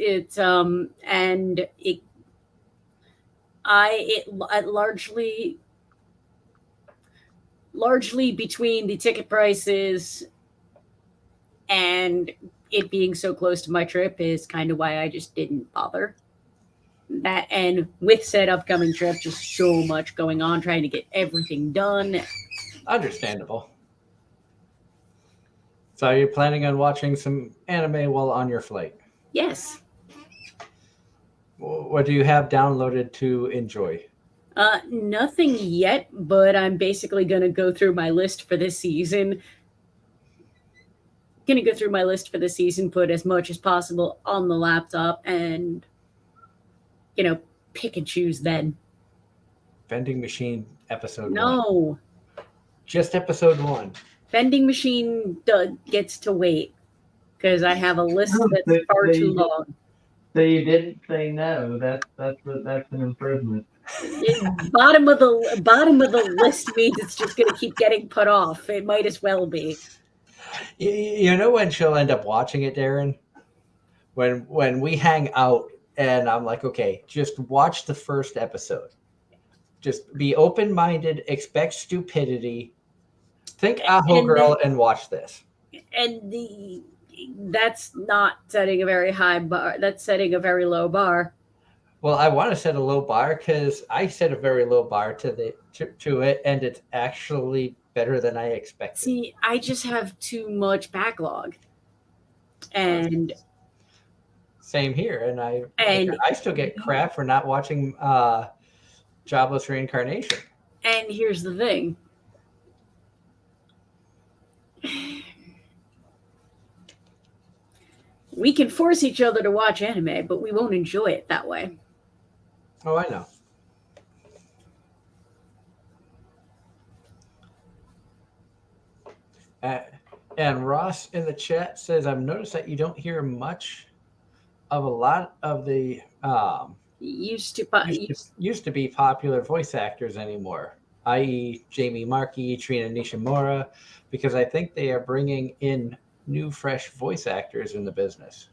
largely between the ticket prices and it being so close to my trip is kind of why I just didn't bother. That, and with said upcoming trip, just so much going on, trying to get everything done. Understandable. So are you planning on watching some anime while on your flight? Yes. What do you have downloaded to enjoy? Nothing yet, but I'm basically going to go through my list for this season. Put as much as possible on the laptop and, pick and choose then. Vending Machine episode 1. No. Just episode 1. Vending Machine gets to wait because I have a list that's far too long. So you didn't say no. That's an improvement. Bottom of the list means it's just going to keep getting put off. It might as well be. You know when she'll end up watching it, Darren? When we hang out and I'm like, okay, just watch the first episode. Just be open-minded, expect stupidity, think Aho Girl, and watch this. And that's not setting a very high bar. That's setting a very low bar. Well, I want to set a low bar because I set a very low bar to it, and it's actually better than I expected. See, I just have too much backlog, and same here. And I still get crap for not watching Jobless Reincarnation. And here's the thing. We can force each other to watch anime, but we won't enjoy it that way. Oh, I know. And Ross in the chat says, I've noticed that you don't hear much of a lot of the used to be popular voice actors anymore, i.e. Jamie Marchi, Trina Nishimura, because I think they are bringing in new, fresh voice actors in the business.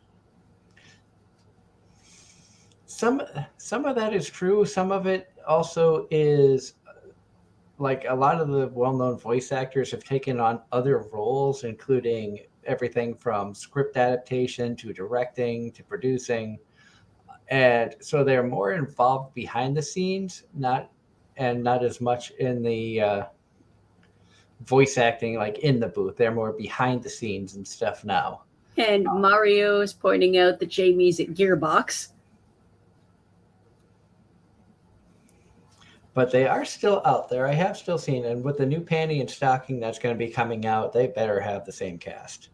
Some of that is true. Some of it also is like a lot of the well-known voice actors have taken on other roles, including everything from script adaptation to directing to producing. And so they're more involved behind the scenes, not as much in the voice acting, like in the booth. They're more behind the scenes and stuff now. And Mario is pointing out that Jamie's at Gearbox. But they are still out there. I have still seen, and with the new Panty and Stocking that's going to be coming out, they better have the same cast.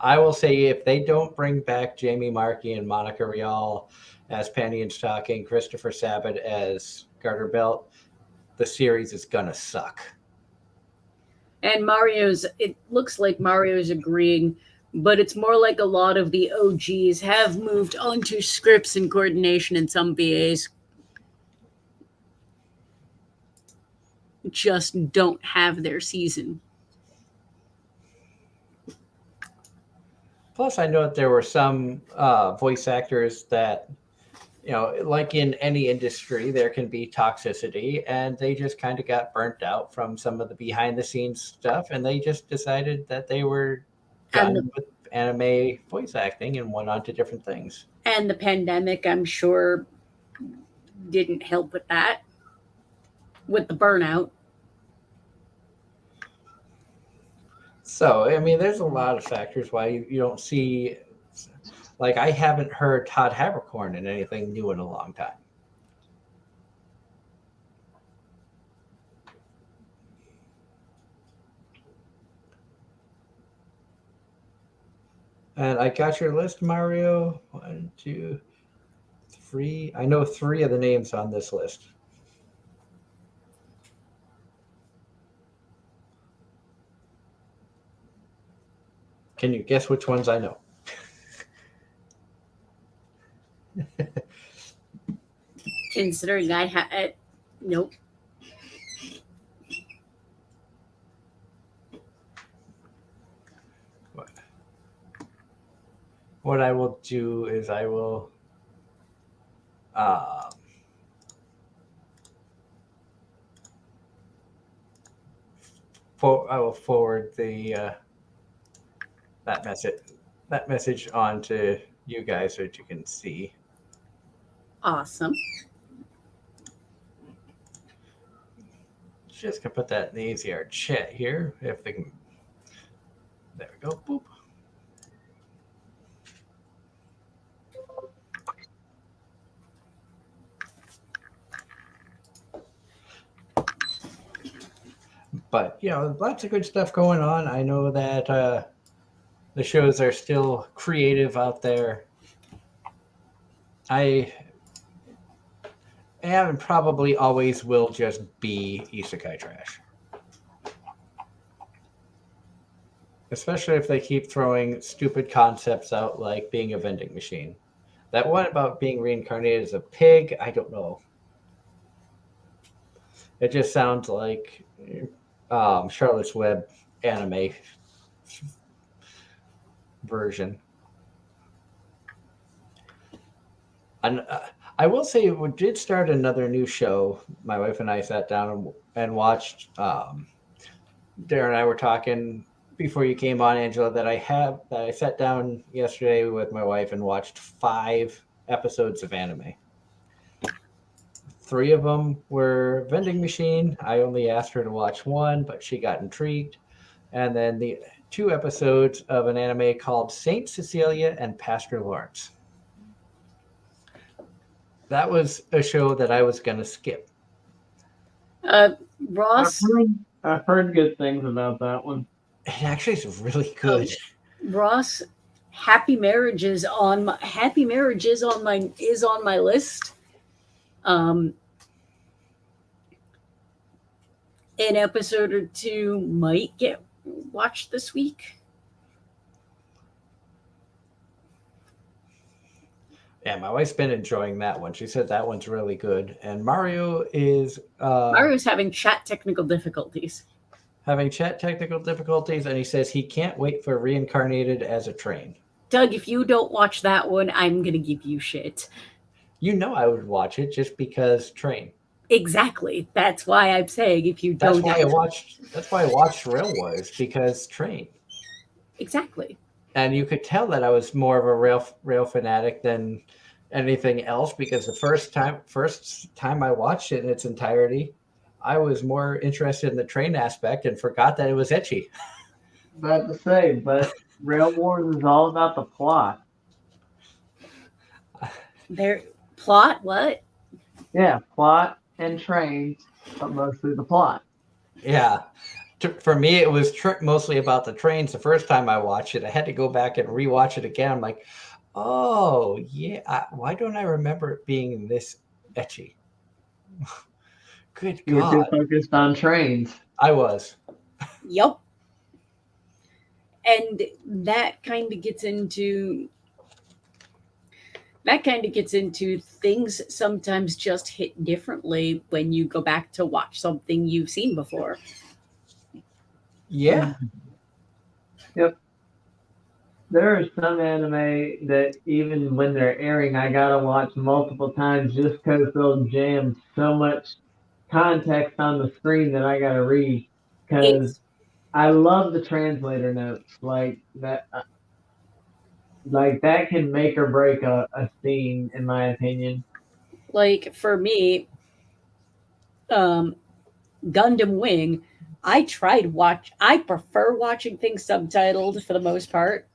I will say if they don't bring back Jamie Marchi and Monica Rial as Panty and Stocking, Christopher Sabat as Garter Belt, the series is going to suck. And it looks like Mario's agreeing, but it's more like a lot of the OGs have moved on to scripts and coordination, and some VAs just don't have their season. Plus, I know that there were some voice actors that, like in any industry, there can be toxicity, and they just kind of got burnt out from some of the behind the scenes stuff, and they just decided that they were done with anime voice acting and went on to different things. And the pandemic, I'm sure, didn't help with that, with the burnout. So, I mean, there's a lot of factors why you don't see, like, I haven't heard Todd Habercorn in anything new in a long time. And I got your list, Mario. 1, 2, 3. I know 3 of the names on this list. Can you guess which ones I know? Considering I had, nope. What I will do is I will I will forward the that message on to you guys so that you can see. Awesome. Just gonna put that in the AZR chat here if they can. There we go. Boop. But lots of good stuff going on. I know that the shows are still creative out there. I am and probably always will just be isekai trash. Especially if they keep throwing stupid concepts out like being a vending machine. That one about being reincarnated as a pig, I don't know. It just sounds like Charlotte's Web anime version. And I will say we did start another new show. My wife and I sat down and watched. Darren and I were talking before you came on, Angela, that I sat down yesterday with my wife and watched 5 episodes of anime. 3 of them were vending machine. I only asked her to watch 1, but she got intrigued. And then the 2 episodes of an anime called Saint Cecilia and Pastor Lawrence. That was a show that I was going to skip. Ross? I've heard good things about that one. It actually is really good. Ross, Happy Marriage is on my list. An episode or 2 might get watched this week. Yeah, my wife's been enjoying that one. She said that one's really good. And Mario's having chat technical difficulties. And he says he can't wait for Reincarnated as a Train. Doug, if you don't watch that one, I'm going to give you shit. I would watch it just because Train. Exactly. That's why I'm saying if you don't. That's why I watched Rail Wars, because Train. Exactly. And you could tell that I was more of a rail fanatic than anything else, because the first time I watched it in its entirety, I was more interested in the train aspect and forgot that it was ecchi. About to say, but Rail Wars is all about the plot. Plot? What? Yeah, plot and trains, but mostly the plot. Yeah. For me, it was mostly about the trains. The first time I watched it, I had to go back and rewatch it again. I'm like, oh, yeah. Why don't I remember it being this ecchi? Good God. You were too focused on trains. I was. Yep. And that kind of gets into things sometimes just hit differently when you go back to watch something you've seen before. Yeah. Yep. There are some anime that even when they're airing, I gotta watch multiple times just because they'll jam so much context on the screen that I gotta read. Because It's I love the translator notes, like that. Like that can make or break a scene, in my opinion. like for me, um, Gundam Wing. I prefer watching things subtitled for the most part.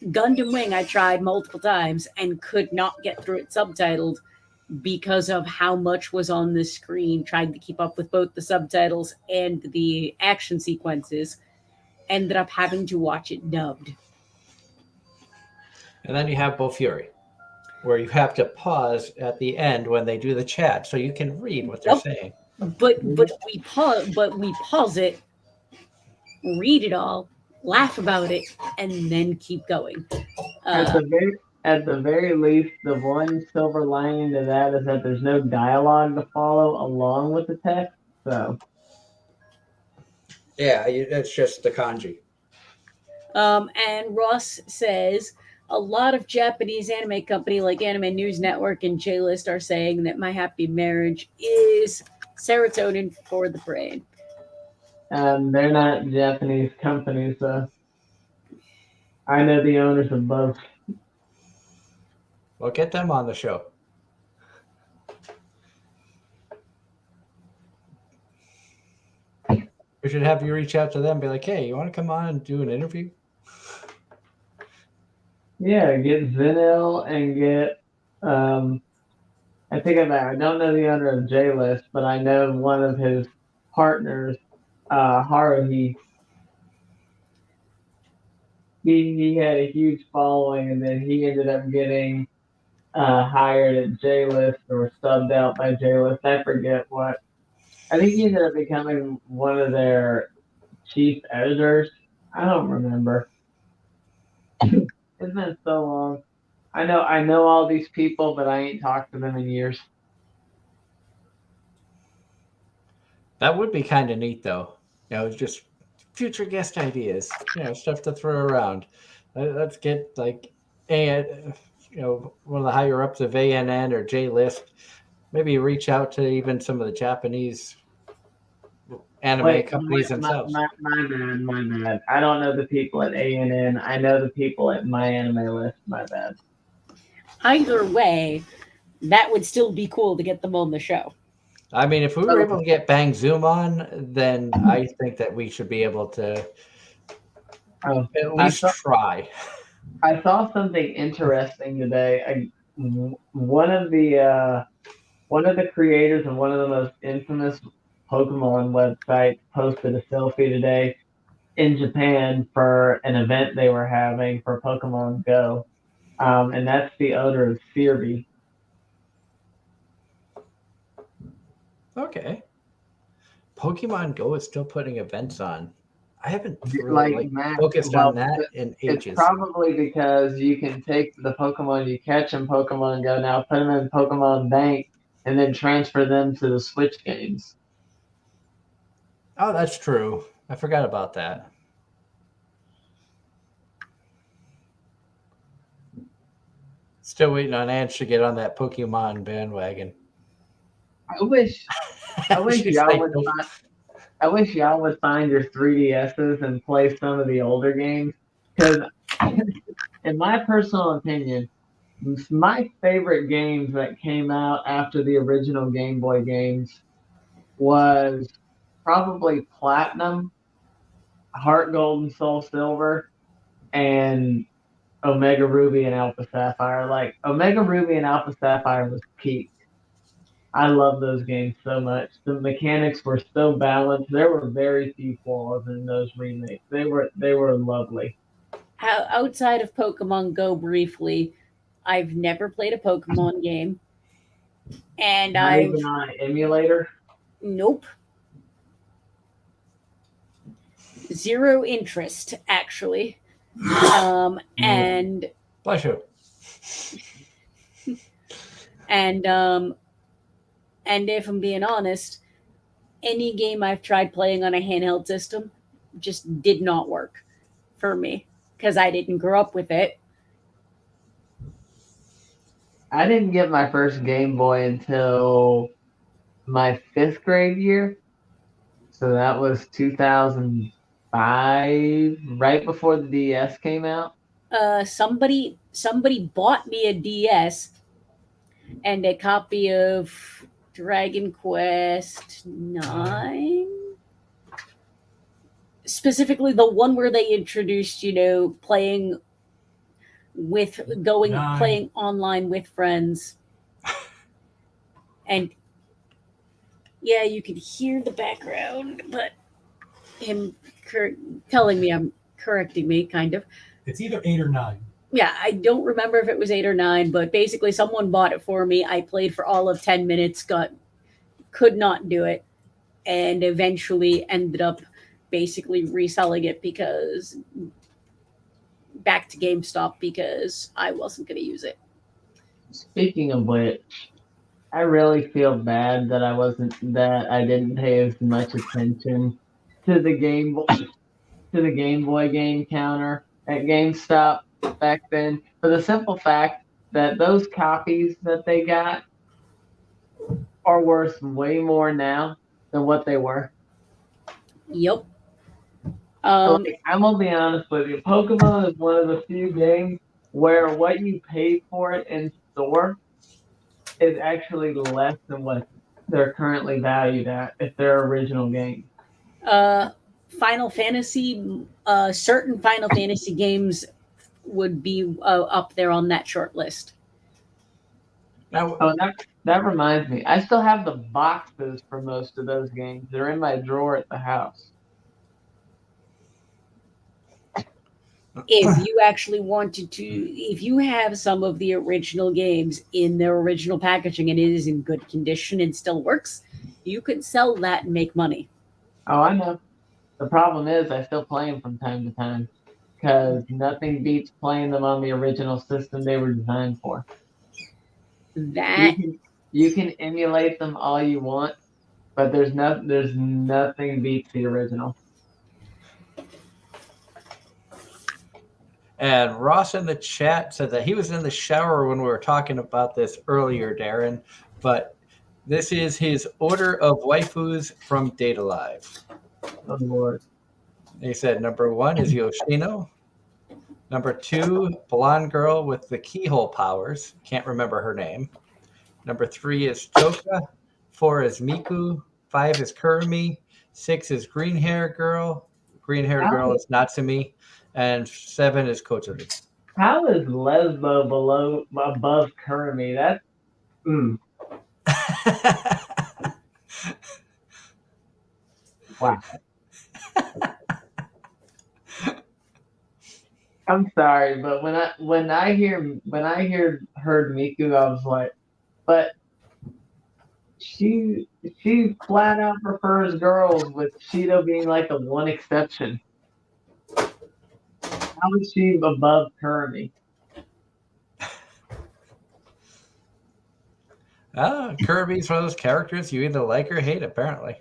Gundam Wing, I tried multiple times and could not get through it subtitled because of how much was on the screen, trying to keep up with both the subtitles and the action sequences. Ended up having to watch it dubbed. And then you have Bo Fury, where you have to pause at the end when they do the chat so you can read what they're Yep. saying. But we pause it, read it all, laugh about it, and then keep going. At the very least, the one silver lining to that is that there's no dialogue to follow along with the text. So Yeah, it's just the kanji. And Ross says a lot of Japanese anime company like Anime News Network and J List are saying that My Happy Marriage is serotonin for the brain. they're not Japanese companies. So I know the owners of both. Well, get them on the show. We should have you reach out to them and be like, hey, you want to come on and do an interview? Yeah, get Zenil and get. I think I don't know the owner of J List, but I know one of his partners, Haruhi. He had a huge following, and then he ended up getting hired at J List or subbed out by J List. I forget what. I think he ended up becoming one of their chief editors. I don't remember. It's been so long. I know all these people, but I ain't talked to them in years. That would be kind of neat, though. Just future guest ideas, stuff to throw around. Let's get like a, one of the higher ups of ANN or J List. Maybe reach out to even some of the Japanese anime companies themselves. My bad. I don't know the people at ANN. I know the people at My Anime List. My bad. Either way, that would still be cool to get them on the show. I mean, if we were able to get Bang Zoom on, then I think that we should be able to Oh, at least try. I saw something interesting today. One of the creators of one of the most infamous Pokemon websites posted a selfie today in Japan for an event they were having for Pokemon Go, and that's the owner of Searby. Okay. Pokemon Go is still putting events on. I haven't Like really Max, focused on that in it's ages. probably because you can take the Pokemon you catch in Pokemon Go now, put them in Pokemon Bank, and then transfer them to the Switch games. Oh, that's true. I forgot about that. Still waiting on Ange to get on that Pokemon bandwagon. I wish I wish She's y'all like, would nope. I wish y'all would find your 3DSs and play some of the older games. Because, in my personal opinion, my favorite games that came out after the original Game Boy games was probably Platinum, Heart Gold and Soul Silver, and Omega Ruby and Alpha Sapphire. Like, Omega Ruby and Alpha Sapphire was peak. I love those games so much. The mechanics were so balanced. There were very few flaws in those remakes. They were lovely. Outside of Pokemon Go briefly, I've never played a Pokemon game. And Not I've even on an emulator. nope. zero interest, actually. And Bless you. and if I'm being honest, any game I've tried playing on a handheld system just did not work for me because I didn't grow up with it. I didn't get my first Game Boy until my 5th grade year. So that was 2005, right before the DS came out. Somebody bought me a DS and a copy of Dragon Quest 9. Specifically the one where they introduced, playing with playing online with friends. And yeah, you could hear the background, but him telling me I'm correcting me, kind of. It's either 8 or 9. Yeah, I don't remember if it was 8 or 9, but basically someone bought it for me. I played for all of 10 minutes, could not do it, and eventually ended up basically reselling it back to GameStop because I wasn't going to use it. Speaking of which, I really feel bad that I didn't pay as much attention to the Game Boy game counter at GameStop back then, for the simple fact that those copies that they got are worth way more now than what they were. Yep. I'm gonna be honest with you. Pokemon is one of the few games where what you pay for it in store is actually less than what they're currently valued at if they're original games. Final Fantasy, certain Final Fantasy games would be up there on that short list. Now, That reminds me. I still have the boxes for most of those games. They're in my drawer at the house. If you actually wanted to, if you have some of the original games in their original packaging and it is in good condition and still works, you could sell that and make money. Oh, I know. The problem is I still play them from time to time because nothing beats playing them on the original system they were designed for. That You can emulate them all you want, but there's nothing beats the original. and Ross in the chat said that he was in the shower when we were talking about this earlier, Darren, but this is his order of waifus from Data Live. Oh Lord. He said number 1 is Yoshino. Number 2, blonde girl with the keyhole powers. Can't remember her name. Number 3 is Choka. 4 is Miku. 5 is Kurumi. 6 is green hair girl. Green hair girl is Natsumi. And 7 is Kotori. How is Lesbo above Kurumi? That's wow. I'm sorry, but when I heard Miku, I was like, but she flat out prefers girls, with Cheeto being like the one exception. How is she above Kurumi? Kirby's one of those characters you either like or hate, apparently.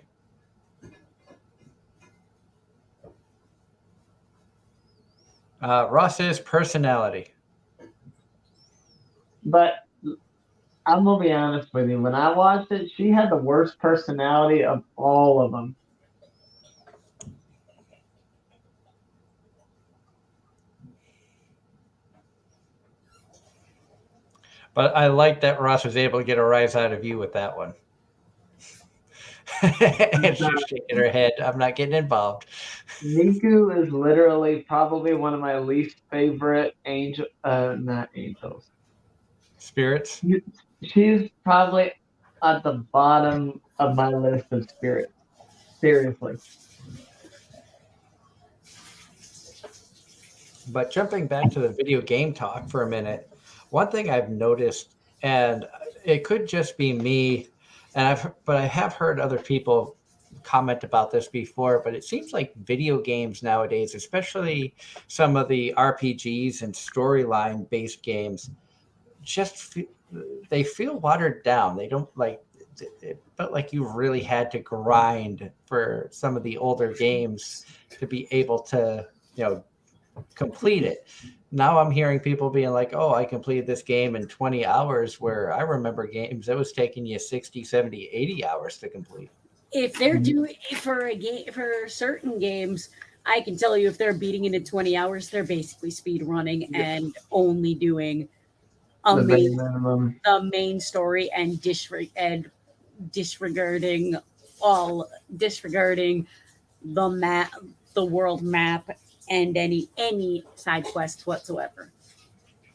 Ross's personality. But I'm gonna be honest with you. When I watched it, she had the worst personality of all of them. But I like that Ross was able to get a rise out of you with that one. And she's shaking her head. I'm not getting involved. Miku is literally probably one of my least favorite not angels. Spirits? She's probably at the bottom of my list of spirits. Seriously. But jumping back to the video game talk for a minute, one thing I've noticed, and it could just be me, but I have heard other people comment about this before, but it seems like video games nowadays, especially some of the RPGs and storyline based games, they feel watered down. They don't like it felt like you really had to grind for some of the older games to be able to, complete it. Now I'm hearing people being like, oh, I completed this game in 20 hours, where I remember games that was taking you 60, 70, 80 hours to complete. If they're doing for a game for certain games, I can tell you if they're beating it in 20 hours, they're basically speed running and only doing The bare main, minimum. the main story and disregarding the map, the world map, and any side quests whatsoever.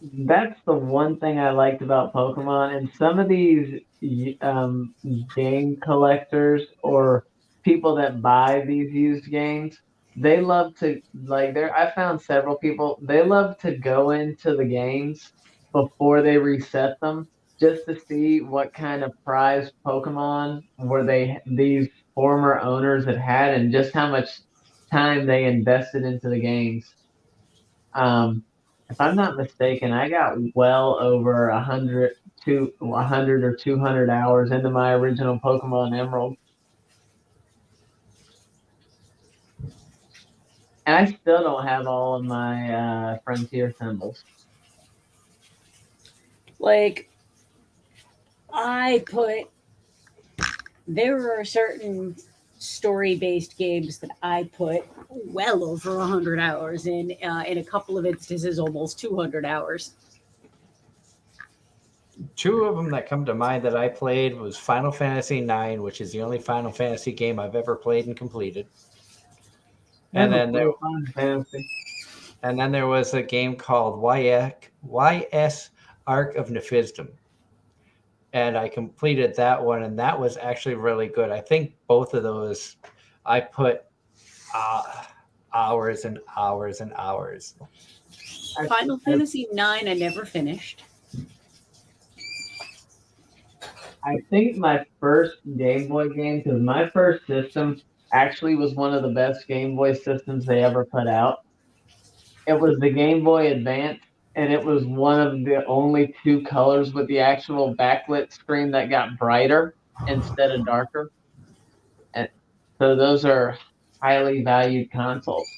That's the one thing I liked about Pokemon. And some of these game collectors or people that buy these used games, they love to I found several people, they love to go into the games before they reset them just to see what kind of prized Pokemon were these former owners had and just how much time they invested into the games. Um, if I'm not mistaken, I got well over 100 or 200 hours into my original Pokemon Emerald, and I still don't have all of my Frontier symbols. Like there are certain story-based games that I put well over 100 hours in a couple of instances, almost 200 hours. Two of them that come to mind that I played was Final Fantasy IX, which is the only Final Fantasy game I've ever played and completed. And then there was a game called YS Arc of Nephisdom. And I completed that one, and that was actually really good. I think both of those I put hours and hours and hours. Final Fantasy IX I never finished. I think my first Game Boy game, because my first system actually was one of the best Game Boy systems they ever put out. It was the Game Boy Advance, and it was one of the only two colors with the actual backlit screen that got brighter instead of darker. And so those are highly valued consoles.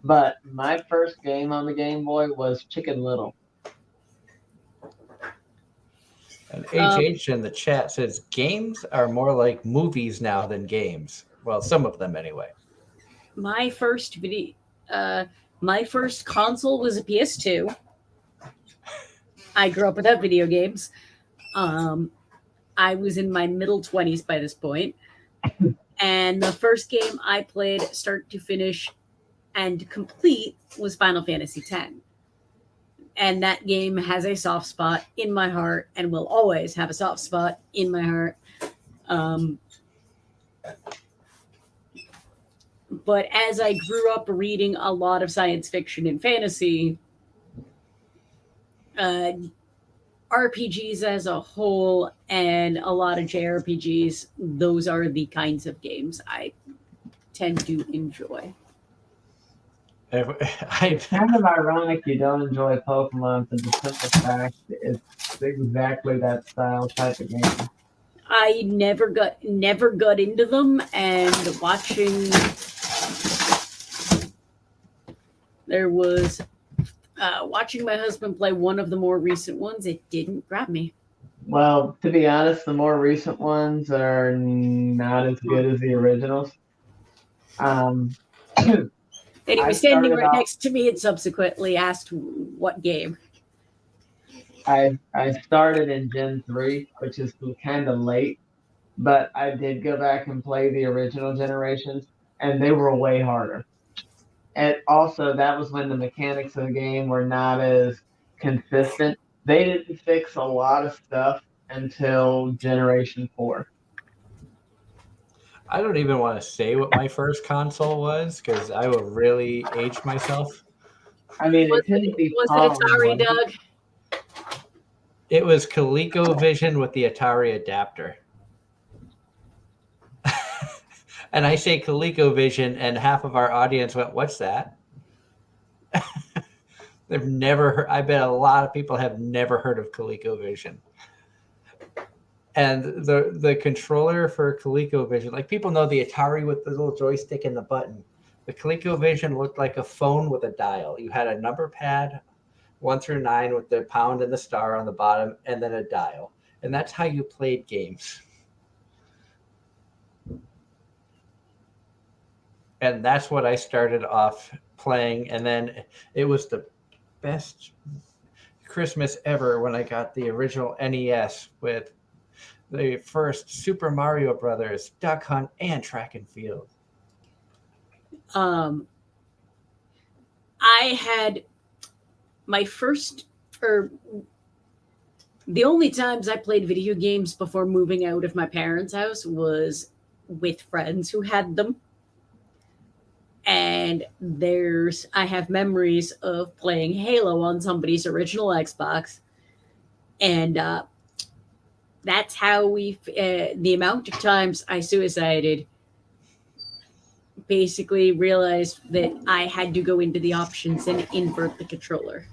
But my first game on the Game Boy was Chicken Little. And HH in the chat says games are more like movies now than games. Well, some of them anyway. My first console was a PS2. I grew up without video games. I was in my middle 20s by this point. And the first game I played start to finish and complete was Final Fantasy X. And that game has a soft spot in my heart and will always have a soft spot in my heart. But as I grew up reading a lot of science fiction and fantasy, RPGs as a whole and a lot of JRPGs, those are the kinds of games I tend to enjoy. It's kind of ironic you don't enjoy Pokemon for the simple fact it's exactly that style type of game. I never got into them, and watching my husband play one of the more recent ones, it didn't grab me. Well, to be honest, the more recent ones are not as good as the originals. And he was standing right next to me and subsequently asked what game. I started in Gen 3, which is kind of late, but I did go back and play the original generations, and they were way harder. And also, that was when the mechanics of the game were not as consistent. They didn't fix a lot of stuff until Generation 4. I don't even want to say what my first console was because I will really age myself. I mean, was it Atari, Doug? It was ColecoVision with the Atari adapter. And I say ColecoVision, and half of our audience went, "What's that?" They've never heard. I bet a lot of people have never heard of ColecoVision. And the controller for ColecoVision, like people know the Atari with the little joystick and the button. The ColecoVision looked like a phone with a dial. You had a number pad, 1 through 9, with the pound and the star on the bottom, and then a dial. And that's how you played games. And that's what I started off playing. And then it was the best Christmas ever when I got the original NES with the first Super Mario Brothers, Duck Hunt, and Track and Field. I had my first, or the only times I played video games before moving out of my parents' house was with friends who had them. And I have memories of playing Halo on somebody's original Xbox. And that's how the amount of times I suicided, basically realized that I had to go into the options and invert the controller.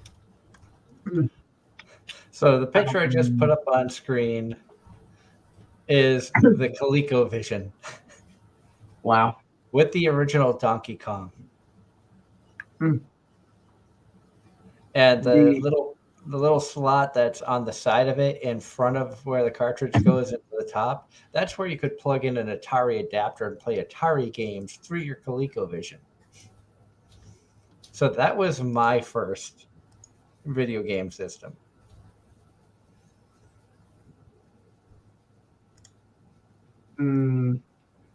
So the picture I just put up on screen is the ColecoVision. Wow. With the original Donkey Kong. And the little slot that's on the side of it in front of where the cartridge goes into the top, that's where you could plug in an Atari adapter and play Atari games through your ColecoVision. So that was my first video game system.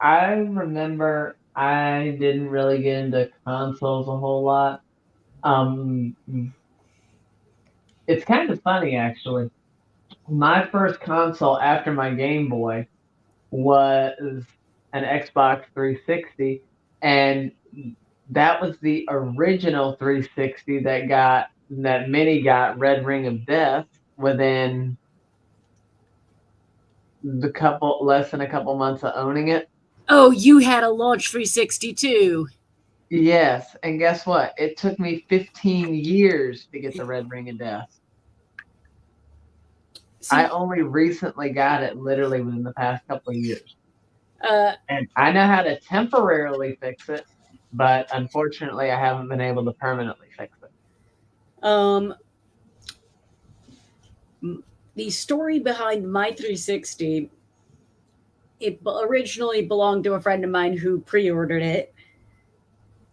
I remember I didn't really get into consoles a whole lot. It's kind of funny, actually. My first console after my Game Boy was an Xbox 360, and that was the original 360 that Mini got Red Ring of Death within less than a couple months of owning it. Oh, you had a launch 360 too. Yes, and guess what? It took me 15 years to get the Red Ring of Death. See, I only recently got it, literally within the past couple of years. uh, And I know how to temporarily fix it, but unfortunately, I haven't been able to permanently fix it. The story behind my 360, it originally belonged to a friend of mine who pre-ordered it.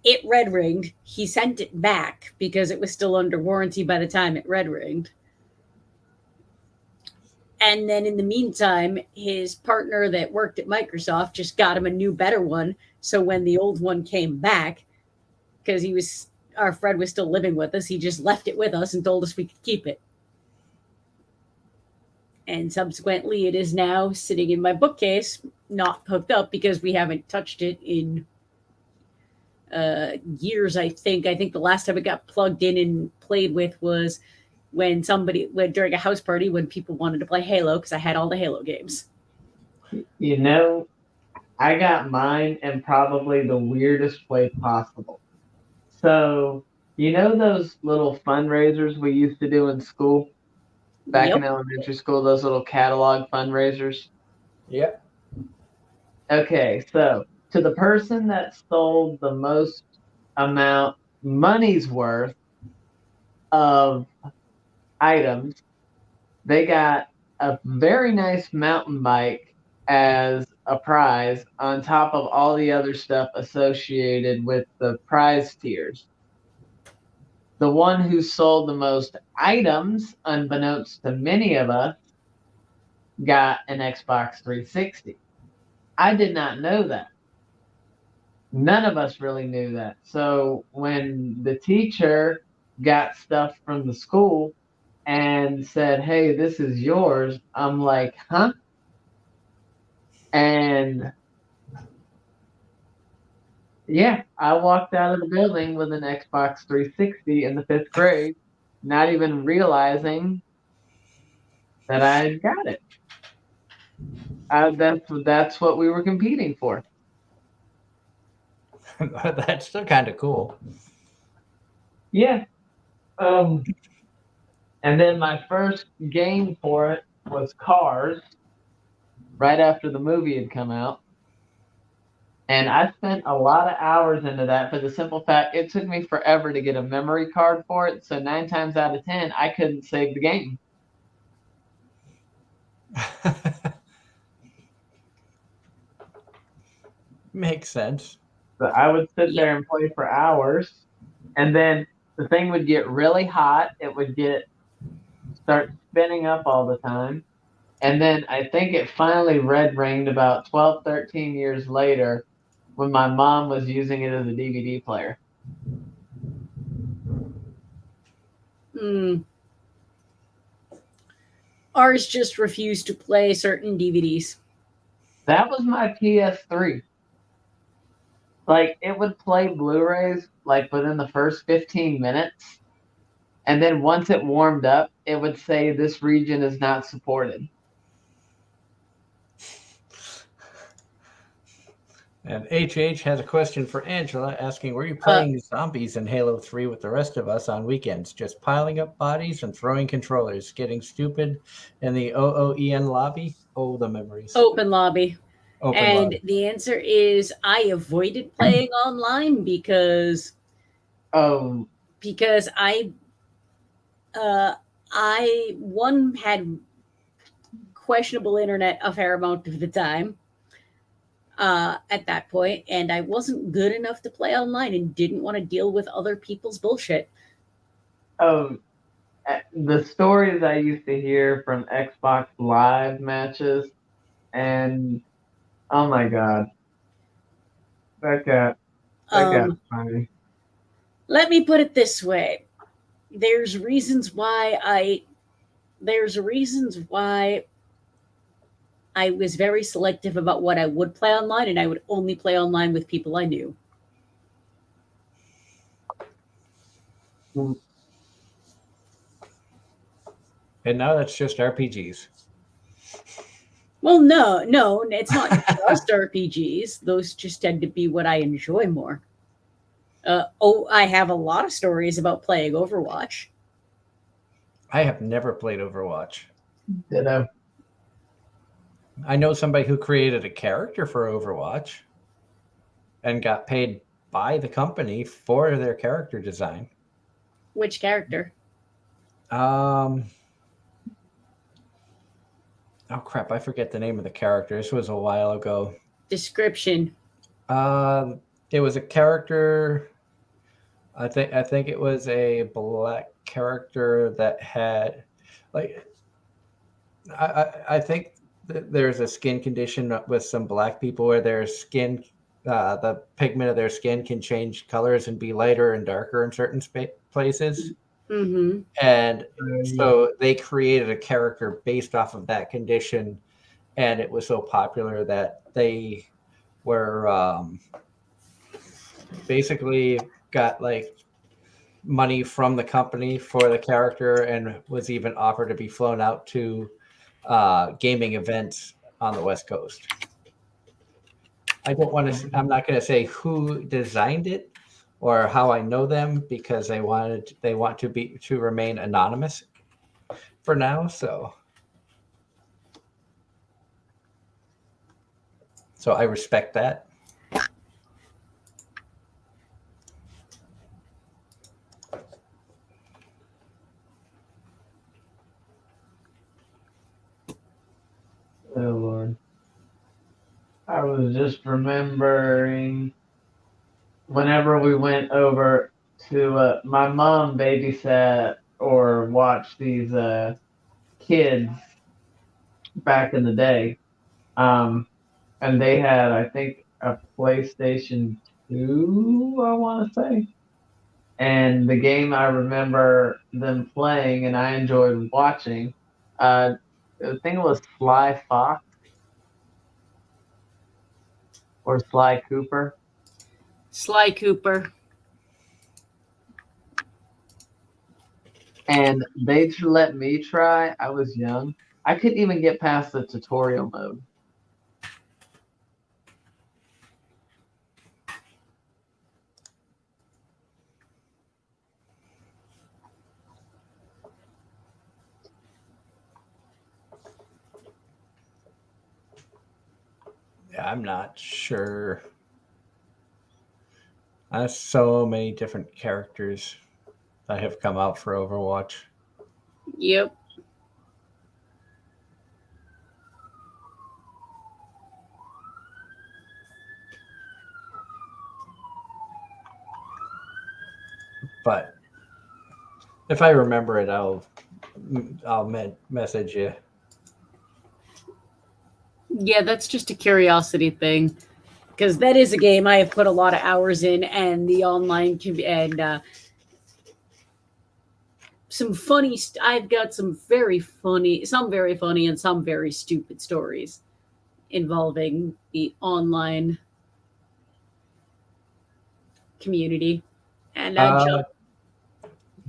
It red ringed. He sent it back because it was still under warranty by the time it red ringed. And then in the meantime, his partner that worked at Microsoft just got him a new, better one. So when the old one came back, because our friend was still living with us, he just left it with us and told us we could keep it. And subsequently, it is now sitting in my bookcase, not hooked up because we haven't touched it in years, I think. I think the last time it got plugged in and played with was when during a house party when people wanted to play Halo, because I had all the Halo games. You know, I got mine in probably the weirdest way possible. So, you know those little fundraisers we used to do in school? Back in elementary school, those little catalog fundraisers? Yep. Okay, so to the person that sold the most amount money's worth of items, they got a very nice mountain bike as a prize on top of all the other stuff associated with the prize tiers. The one who sold the most items, unbeknownst to many of us, got an Xbox 360. I did not know that. None of us really knew that. So when the teacher got stuff from the school and said, "Hey, this is yours," I'm like, "Huh?" And yeah, I walked out of the building with an Xbox 360 in the 5th grade, not even realizing that I had got it. That's what we were competing for. That's still kind of cool. Yeah. And then my first game for it was Cars, right after the movie had come out. And I spent a lot of hours into that for the simple fact it took me forever to get a memory card for it. So 9 times out of 10, I couldn't save the game. Makes sense. So I would sit Yep. there and play for hours, and then the thing would get really hot. It would start spinning up all the time. And then I think it finally red ringed about 12, 13 years later when my mom was using it as a DVD player. Hmm. Ours just refused to play certain DVDs. That was my PS3. Like, it would play Blu-rays like within the first 15 minutes. And then once it warmed up, it would say this region is not supported. And HH has a question for Angela asking, were you playing zombies in Halo 3 with the rest of us on weekends? Just piling up bodies and throwing controllers, getting stupid in the OOEN lobby? Oh, the memories. Open lobby. Open And lobby. the answer is I avoided playing online because Oh, I one had questionable internet a fair amount of the time at that point, and I wasn't good enough to play online and didn't want to deal with other people's bullshit. oh, the stories I used to hear from Xbox Live matches, and oh my God, that got funny. Let me put it this way: there's reasons why I was very selective about what I would play online, and I would only play online with people I knew. And now that's just RPGs. Well, no, it's not just RPGs. Those just tend to be what I enjoy more. I have a lot of stories about playing Overwatch. I have never played Overwatch. Ditto. I know somebody who created a character for Overwatch and got paid by the company for their character design. Which character? Oh crap, I forget the name of the character. This was a while ago. Description. It was a character. I think it was a black character that had, like, I think there's a skin condition with some black people where their skin, the pigment of their skin can change colors and be lighter and darker in certain places. Mm-hmm. And so they created a character based off of that condition, and it was so popular that they were basically got like money from the company for the character and was even offered to be flown out to gaming events on the West Coast. I'm not going to say who designed it or how I know them because they want to remain anonymous for now. So I respect that. Oh Lord. I was just remembering whenever we went over to my mom babysat or watched these kids back in the day. And they had, I think, a PlayStation 2, I want to say. And the game I remember them playing and I enjoyed watching, I think it was Sly Fox or Sly Cooper. Sly Cooper. And they let me try. I was young. I couldn't even get past the tutorial mode. Yeah, I'm not sure. There's so many different characters that have come out for Overwatch. Yep. But if I remember it, I'll message you. Yeah, that's just a curiosity thing. Because that is a game I have put a lot of hours in, and the online and some funny. I've got some very funny, and some very stupid stories involving the online community. And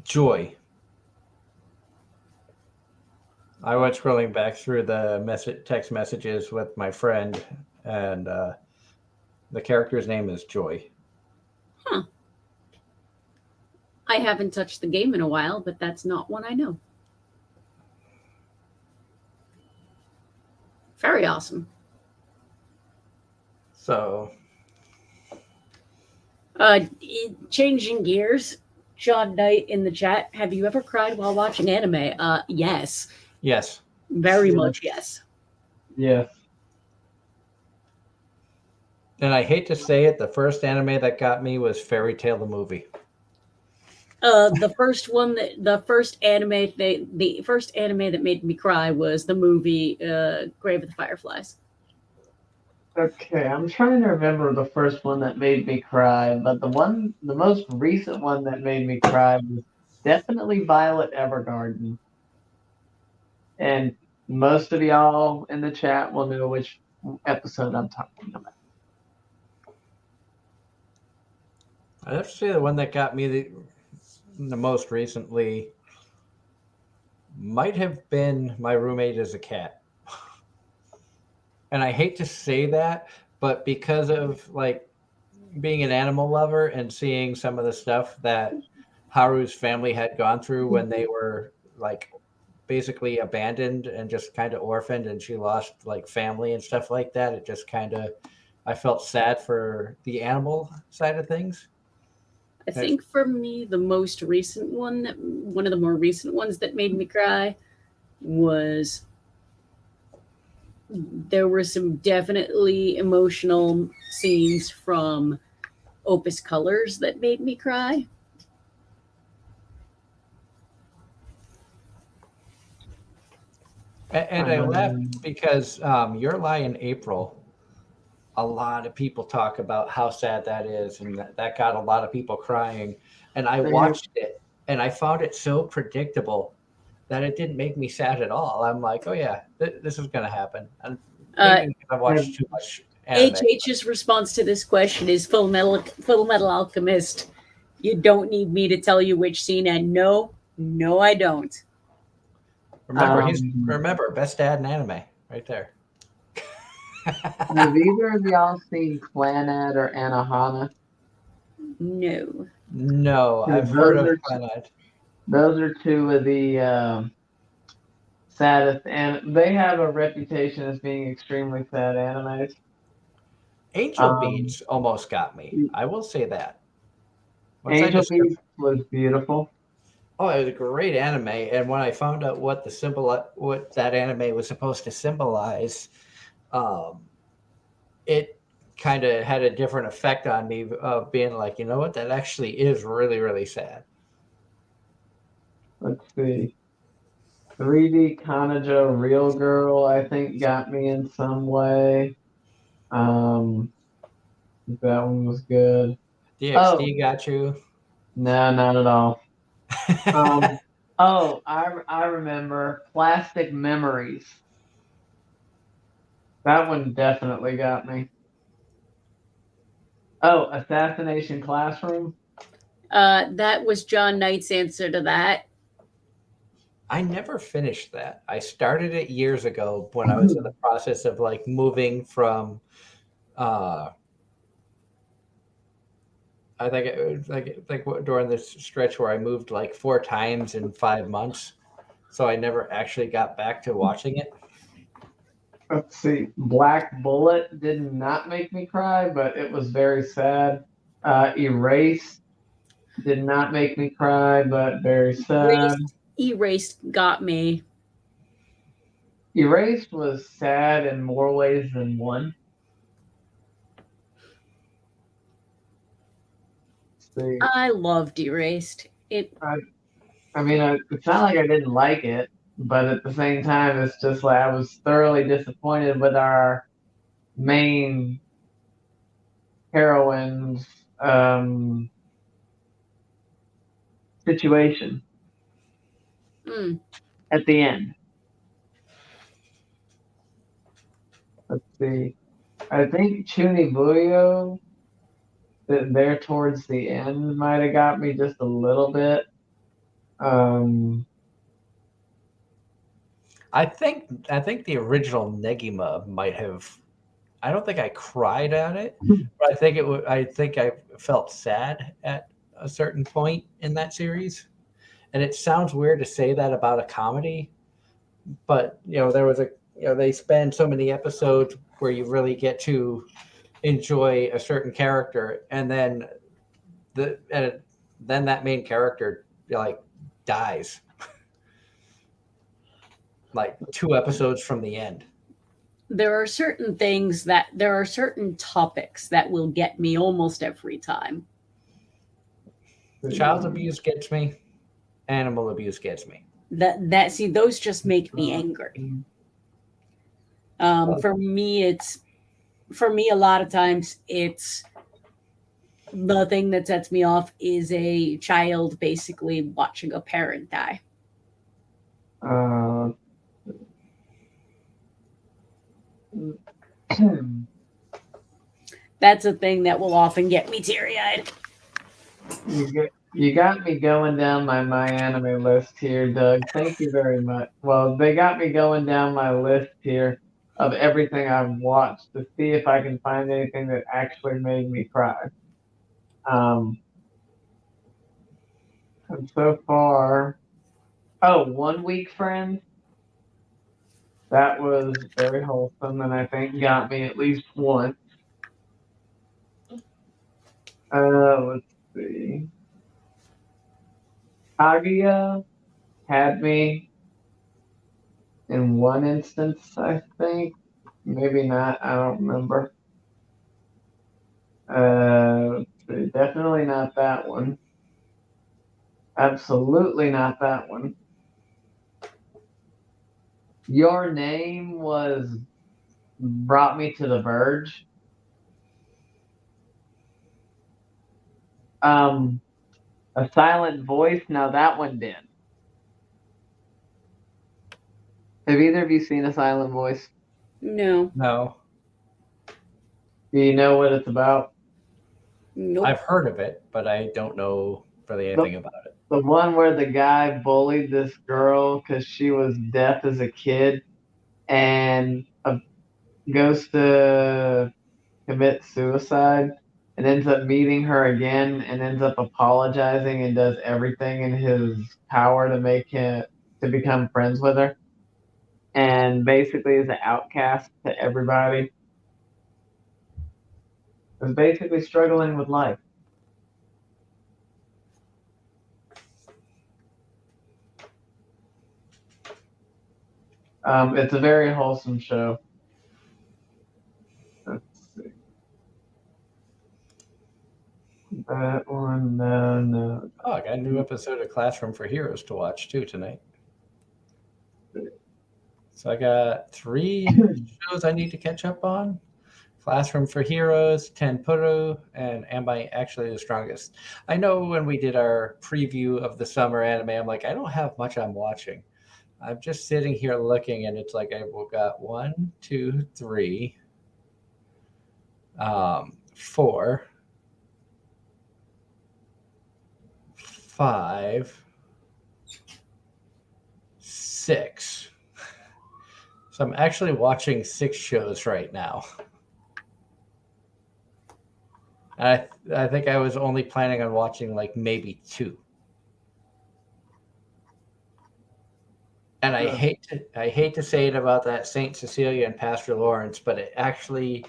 Joy. I went scrolling back through the text messages with my friend, and the character's name is Joy. Huh. I haven't touched the game in a while, but that's not one I know. Very awesome. So, Changing gears, John Knight in the chat. Have you ever cried while watching anime? Yes. yes. Very much yes. Yes. And I hate to say it, the first anime that got me was Fairy Tail the movie. The first anime that made me cry was the movie Grave of the Fireflies. Okay, I'm trying to remember the first one that made me cry, but the most recent one that made me cry was definitely Violet Evergarden. And most of y'all in the chat will know which episode I'm talking about. I have to say the one that got me the most recently might have been My Roommate is a Cat. And I hate to say that, but because of like being an animal lover and seeing some of the stuff that Haru's family had gone through when they were like basically abandoned and just kind of orphaned, and she lost like family and stuff like that, it just kind of, I felt sad for the animal side of things. I think for me, one of the more recent ones that made me cry was there were some definitely emotional scenes from Opus Colors that made me cry. And I laughed because Your Lie in April, a lot of people talk about how sad that is, and that got a lot of people crying. And I watched it, and I found it so predictable that it didn't make me sad at all. I'm like, oh yeah, this is going to happen. And maybe I watched too much anime. HH's response to this question is Full Metal Alchemist. You don't need me to tell you which scene, and no, I don't. Remember, best dad in anime, right there. Have either of y'all seen Clannad or Anohana? No. No, I've heard of Clannad. Those are two of the saddest, and they have a reputation as being extremely sad animes. Angel Beats almost got me. I will say that. Angel Beats was beautiful. Oh, it was a great anime, and when I found out what that anime was supposed to symbolize, it kind of had a different effect on me of being like, you know what, that actually is really, really sad. Let's see. 3D Kanajo Real Girl, I think, got me in some way. That one was good. DxD got you? No, not at all. I remember Plastic Memories. That one definitely got me. Oh, Assassination Classroom? That was John Knight's answer to that. I never finished that. I started it years ago when I was in the process of like moving from I think it was like during this stretch where I moved like 4 times in 5 months. So I never actually got back to watching it. Let's see. Black Bullet did not make me cry, but it was very sad. Erased did not make me cry, but very sad. Erased got me. Erased was sad in more ways than one. Let's see. I loved Erased. I mean, it's not like I didn't like it, but at the same time, it's just like I was thoroughly disappointed with our main heroine's situation Mm. at the end. Let's see. I think Chunibuyo, there towards the end, might have got me just a little bit. I think the original Negima might have. I don't think I cried at it, but I think it. I think I felt sad at a certain point in that series. And it sounds weird to say that about a comedy, but there was they spend so many episodes where you really get to enjoy a certain character, and then then that main character like dies like 2 episodes from the end. There are certain topics that will get me almost every time. Child abuse gets me. Animal abuse gets me. See, those just make me angry. For me, a lot of times it's the thing that sets me off is a child basically watching a parent die. That's a thing that will often get me teary-eyed. You got me going down my anime list here, Doug. Thank you very much. Well, they got me going down my list here of everything I've watched to see if I can find anything that actually made me cry. And so far, 1 Week Friends. That was very wholesome, and I think got me at least once. Let's see. Kaguya had me in one instance, I think. Maybe not. I don't remember. Let's see. Definitely not that one. Absolutely not that one. Your Name brought me to the verge. A Silent Voice. Now that one did. Have either of you seen A Silent Voice? No. Do you know what it's about? Nope. I've heard of it, but I don't know really anything about it. The one where the guy bullied this girl because she was deaf as a kid and goes to commit suicide and ends up meeting her again and ends up apologizing and does everything in his power to become friends with her, and basically is an outcast to everybody. Is basically struggling with life. It's a very wholesome show. Let's see. That one, no. Oh, I got a new episode of Classroom for Heroes to watch too tonight. So I got 3 shows I need to catch up on. Classroom for Heroes, Tenpuru, and Am I Actually the Strongest? I know when we did our preview of the summer anime, I'm like, I don't have much I'm watching. I'm just sitting here looking, and it's like I've got 1, 2, 3, 4, 5, 6. So I'm actually watching 6 shows right now. I think I was only planning on watching like maybe 2. And I hate to say it about that Saint Cecilia and Pastor Lawrence, but it actually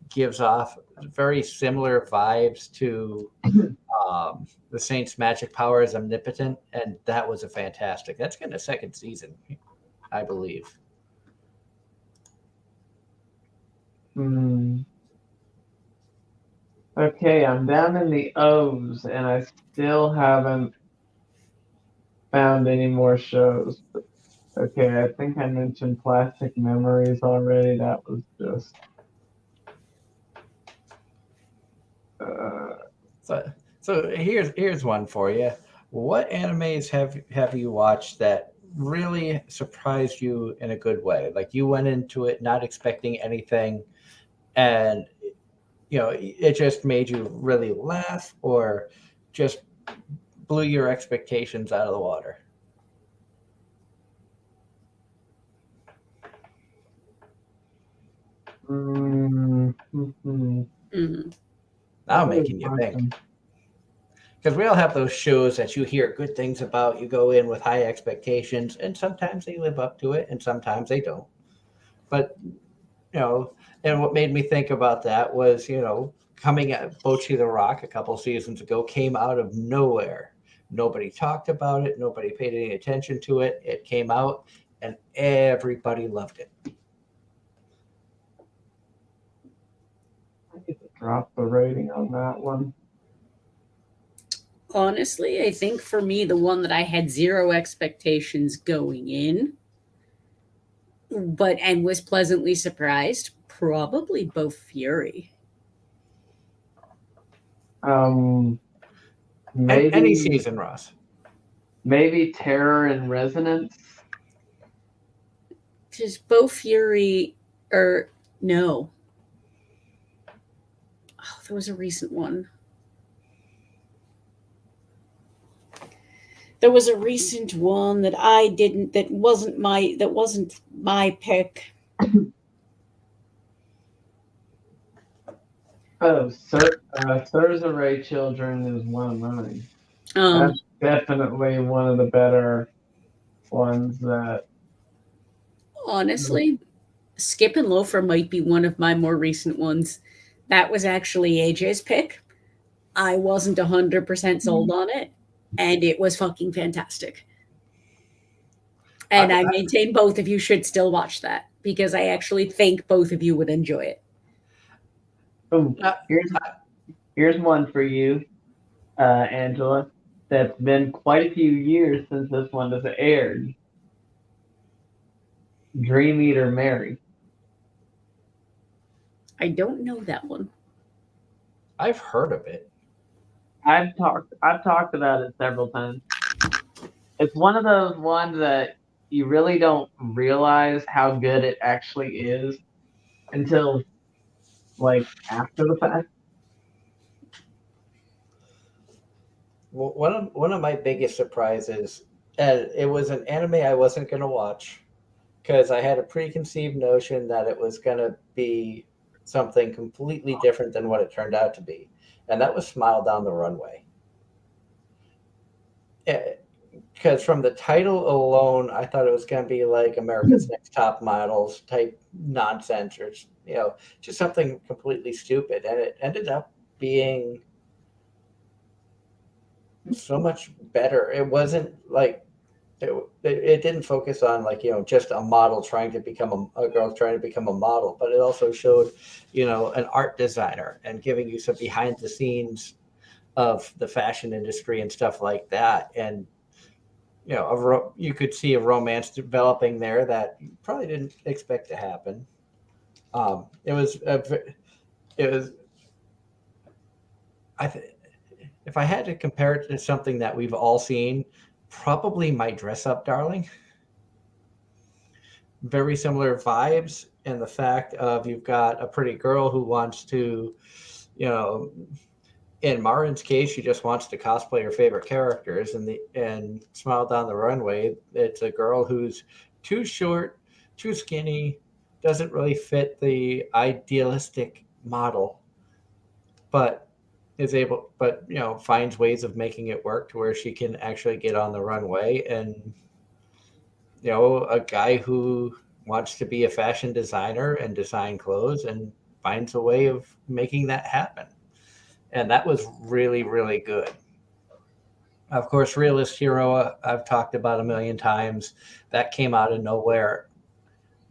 gives off very similar vibes to the Saint's magic power is omnipotent, and that was a fantastic. That's getting a second season, I believe. Okay, I'm down in the O's, and I still haven't found any more shows. Okay, I think I mentioned Plastic Memories already. That was just. So here's one for you. What animes have you watched that really surprised you in a good way? Like you went into it not expecting anything, and it just made you really laugh, or just blew your expectations out of the water. Now I'm making you think. Because we all have those shows that you hear good things about. You go in with high expectations, and sometimes they live up to it, and sometimes they don't. But, and what made me think about that was, coming at Bocchi the Rock a couple seasons ago came out of nowhere. Nobody talked about it. Nobody paid any attention to it. It came out, and everybody loved it. I get to drop the rating on that one. Honestly, I think for me, the one that I had zero expectations going in, and was pleasantly surprised, probably Both Fury. Maybe Any season, Ross. Maybe Terror and Resonance. Just Both Fury, or no. Oh, there was a recent one. There was a recent one that that wasn't my pick. Oh, Thursday Ray Children is one of mine. That's definitely one of the better ones that. Honestly, Skip and Loafer might be one of my more recent ones. That was actually AJ's pick. I wasn't 100% sold on it, and it was fucking fantastic. And I maintain both of you should still watch that, because I actually think both of you would enjoy it. Oh, here's one for you, Angela. That's been quite a few years since this one has aired. Dream Eater Mary. I don't know that one. I've heard of it. I've talked about it several times. It's one of those ones that you really don't realize how good it actually is until after the fact. Well, one of my biggest surprises, and it was an anime I wasn't going to watch because I had a preconceived notion that it was going to be something completely different than what it turned out to be, and that was Smile Down the Runway. Because from the title alone, I thought it was going to be like America's Next Top Models type nonsense, or just something completely stupid, and it ended up being so much better. It wasn't like it didn't focus on just a model trying to become a girl trying to become a model, but it also showed an art designer and giving you some behind the scenes of the fashion industry and stuff like that. And you could see a romance developing there that you probably didn't expect to happen. If I had to compare it to something that we've all seen, probably My Dress Up Darling. Very similar vibes, and the fact of you've got a pretty girl who wants to, in Marin's case, she just wants to cosplay her favorite characters, and Smile Down the Runway, it's a girl who's too short, too skinny, doesn't really fit the idealistic model, but finds ways of making it work to where she can actually get on the runway and a guy who wants to be a fashion designer and design clothes and finds a way of making that happen. And that was really, really good. Of course, Realist Hero, I've talked about a million times. That came out of nowhere.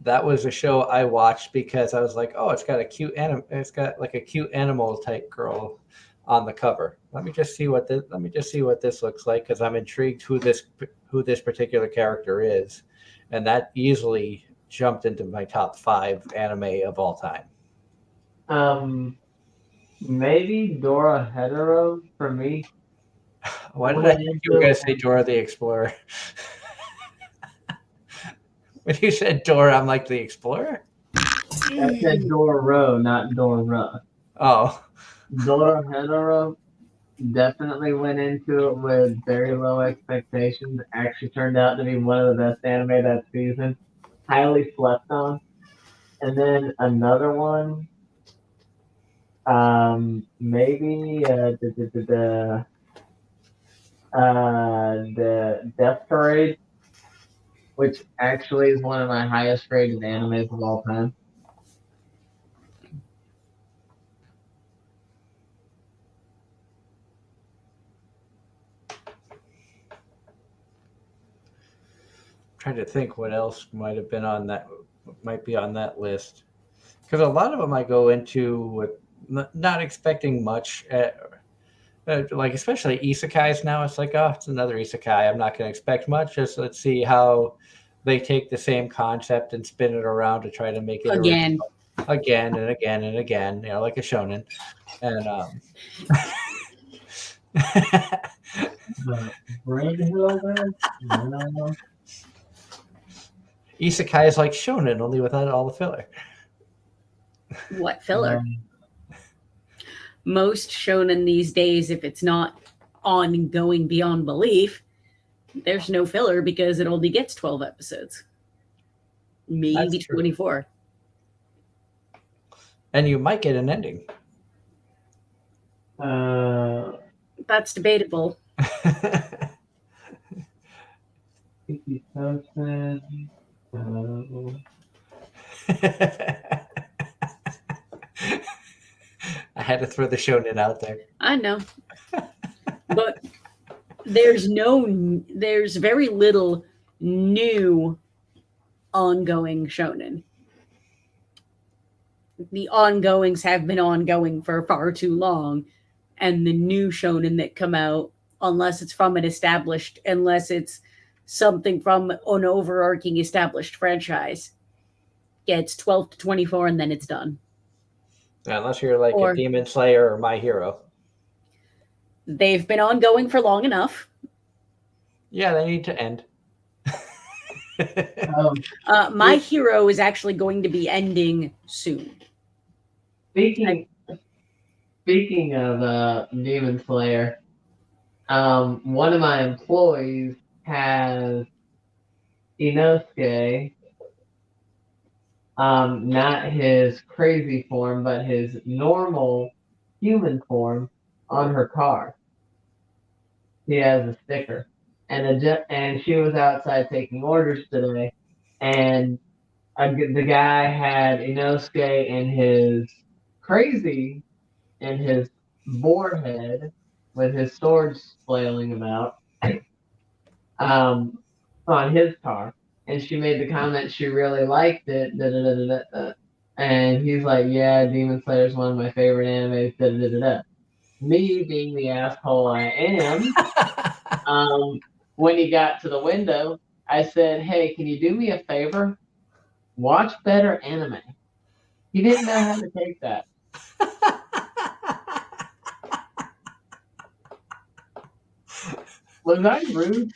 That was a show I watched because I was like, oh, it's got like a cute animal type girl on the cover. Let me just see what this looks like because I'm intrigued who this particular character is. And that easily jumped into my top 5 anime of all time. Maybe Dora Hetero for me. Why did I Went think you were into going to say Dora the Explorer? When you said Dora, I'm like, the Explorer? I said Dora, not Dora. Oh, Dora Hetero definitely went into it with very low expectations. Actually turned out to be one of the best anime that season. Highly slept on. And then another one, maybe the Death Parade, which actually is one of my highest rated animes of all time. trying to think what else might be on that list. Because a lot of them I go into with not expecting much. Like especially isekais now, it's like, oh, it's another isekai. I'm not going to expect much. Just let's see how they take the same concept and spin it around to try to make it Again. again and again and again. Like a shonen. And Brain Hill there? No. isekai is like shonen, only without all the filler. What filler? Most shonen these days, if it's not ongoing beyond belief, there's no filler because it only gets 12 episodes. Maybe 24. And you might get an ending. That's debatable. I had to throw the shonen out there. I know. But there's very little new ongoing shonen. The ongoings have been ongoing for far too long, and the new shonen that come out, unless it's something from an overarching established franchise, gets 12 to 24 and then it's done. Unless you're like a Demon Slayer or My Hero. They've been ongoing for long enough. Yeah, they need to end. My Hero is actually going to be ending soon. Speaking of Demon Slayer, one of my employees has Inosuke, not his crazy form, but his normal human form on her car. He has a sticker, and she was outside taking orders today, and the guy had Inosuke in his crazy in his boar head with his sword flailing about on his car. And she made the comment she really liked it. Da, da, da, da, da. And he's like, yeah, Demon Slayer is one of my favorite animes. Da, da, da, da. Me being the asshole I am, when he got to the window, I said, hey, can you do me a favor? Watch better anime. He didn't know how to take that. Was I rude?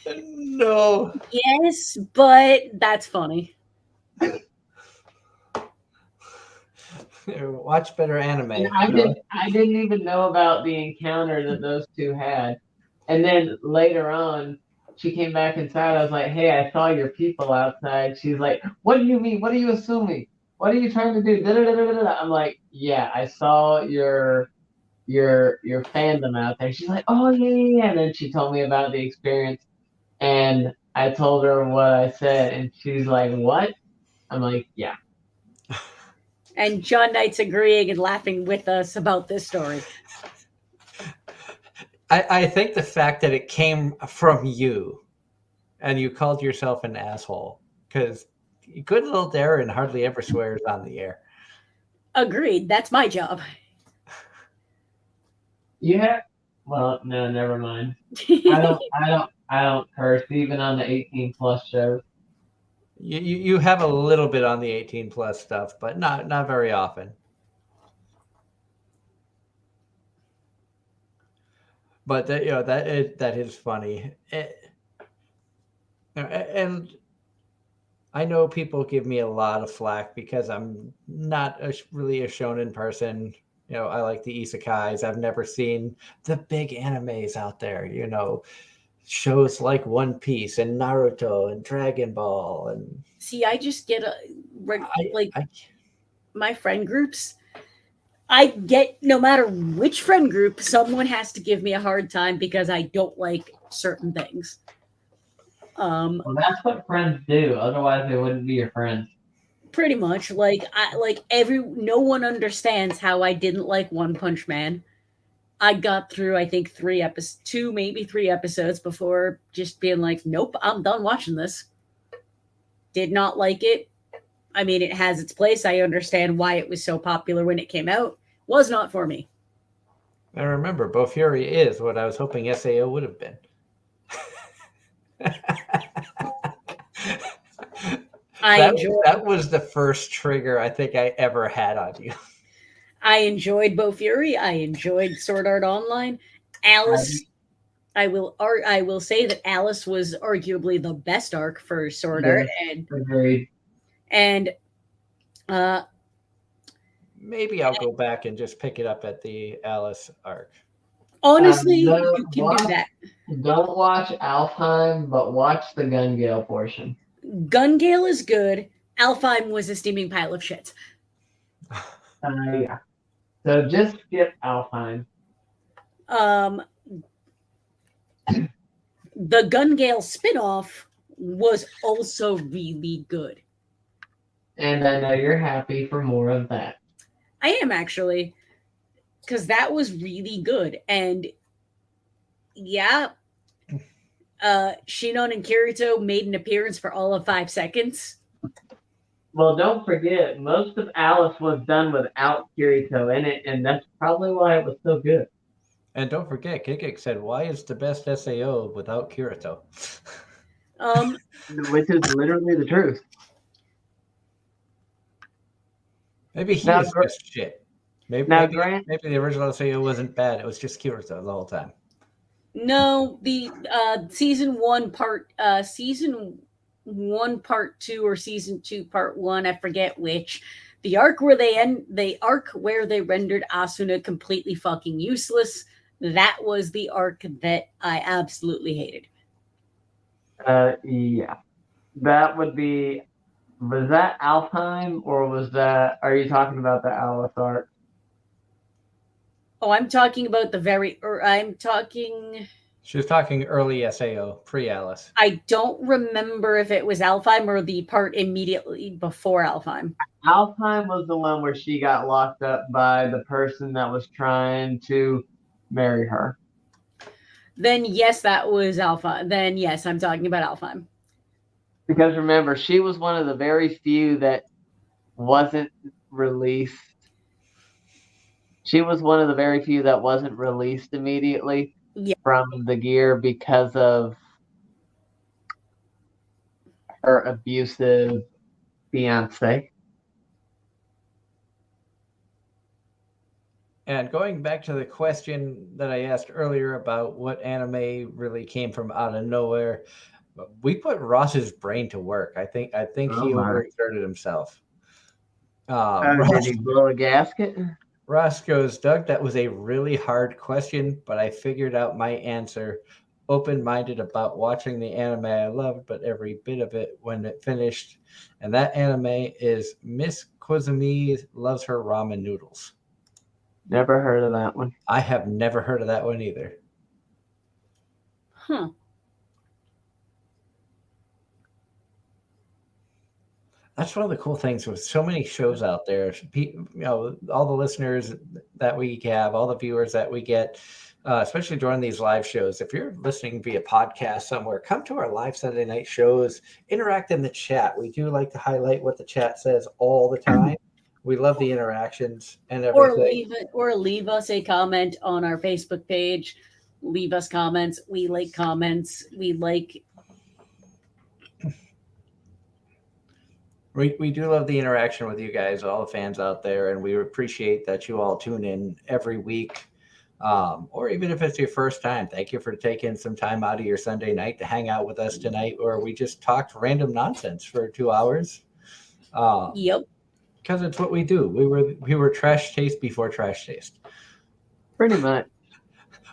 No. Yes, but that's funny. Watch better anime. And I didn't even know about the encounter that those two had. And then later on, she came back inside. I was like, hey, I saw your people outside. She's like, what do you mean? What are you assuming? What are you trying to do? Da-da-da-da-da-da. I'm like, yeah, I saw your fandom out there. She's like, oh, yeah. And then she told me about the experience. And I told her what I said, and she's like, "What?" I'm like, "Yeah." And John Knight's agreeing and laughing with us about this story. I think the fact that it came from you and you called yourself an asshole, because good little Darren hardly ever swears on the air. Agreed. That's my job. Yeah. Well, no, never mind. I don't curse even on the 18+ shows. You have a little bit on the 18 plus stuff, but not very often. But that is funny. And I know people give me a lot of flack because I'm not really a shonen person. I like the isekais. I've never seen the big animes out there. Shows like One Piece and Naruto and Dragon Ball and See, I just get like I my friend groups. I get no matter which friend group, someone has to give me a hard time because I don't like certain things. Well, that's what friends do. Otherwise, they wouldn't be your friends. Pretty much, no one understands how I didn't like One Punch Man. I got through, I think, 3 episodes, 2, maybe 3 episodes before just being like, nope, I'm done watching this. Did not like it. I mean, it has its place. I understand why it was so popular when it came out. Was not for me. remember, Bo Fury is what I was hoping SAO would have been. That was the first trigger I think I ever had on you. I enjoyed Bo Fury. I enjoyed Sword Art Online. Alice, I will say that Alice was arguably the best arc for Sword Art, Agreed. And maybe I'll go back and just pick it up at the Alice arc. Honestly, you can do that. Don't watch Alfheim, but watch the Gun Gale portion. Gun Gale is good. Alfheim was a steaming pile of shit. Yeah. So just skip Alfheim. The Gun Gale spinoff was also really good. And I know you're happy for more of that. I am actually, because that was really good. And yeah, Shinon and Kirito made an appearance for all of 5 seconds. Well, don't forget, most of Alice was done without Kirito in it, and that's probably why it was so good. And don't forget, Kikik said, "Why is the best SAO without Kirito?" Which is literally the truth. Maybe he was just shit. Maybe the original SAO wasn't bad. It was just Kirito the whole time. No, the season 1 part 2 or season 2 part 1, I forget which. The arc where they rendered Asuna completely fucking useless. That was the arc that I absolutely hated. Yeah. That would be. Was that Alfheim, or are you talking about the Alice arc? Oh, I'm talking about She was talking early SAO, pre-Alice. I don't remember if it was Alfheim or the part immediately before Alfheim. Alfheim was the one where she got locked up by the person that was trying to marry her. Then yes, that was Alpha. Then yes, I'm talking about Alfheim. Because remember, she was one of the very few that wasn't released. She was one of the very few that wasn't released immediately from the gear because of her abusive fiance. And going back to the question that I asked earlier about what anime really came from out of nowhere, we put Ross's brain to work. I think he overexerted himself. Did he blow a gasket? Ross goes, "Doug, that was a really hard question, but I figured out my answer. Open-minded about watching the anime I loved, but every bit of it when it finished. And that anime is Miss Kozumi Loves Her Ramen Noodles." Never heard of that one. I have never heard of that one either. Huh. That's one of the cool things with so many shows out there. All the listeners that we have, all the viewers that we get, especially during these live shows. If you're listening via podcast somewhere, come to our live Sunday night shows, interact in the chat. We do like to highlight what the chat says all the time. We love the interactions and everything. Or leave us a comment on our Facebook page. Leave us comments. We like comments. We do love the interaction with you guys, all the fans out there, and we appreciate that you all tune in every week. Or even if it's your first time, thank you for taking some time out of your Sunday night to hang out with us tonight, where we just talked random nonsense for 2 hours. Yep. Because it's what we do. We were trash taste before trash taste. Pretty much.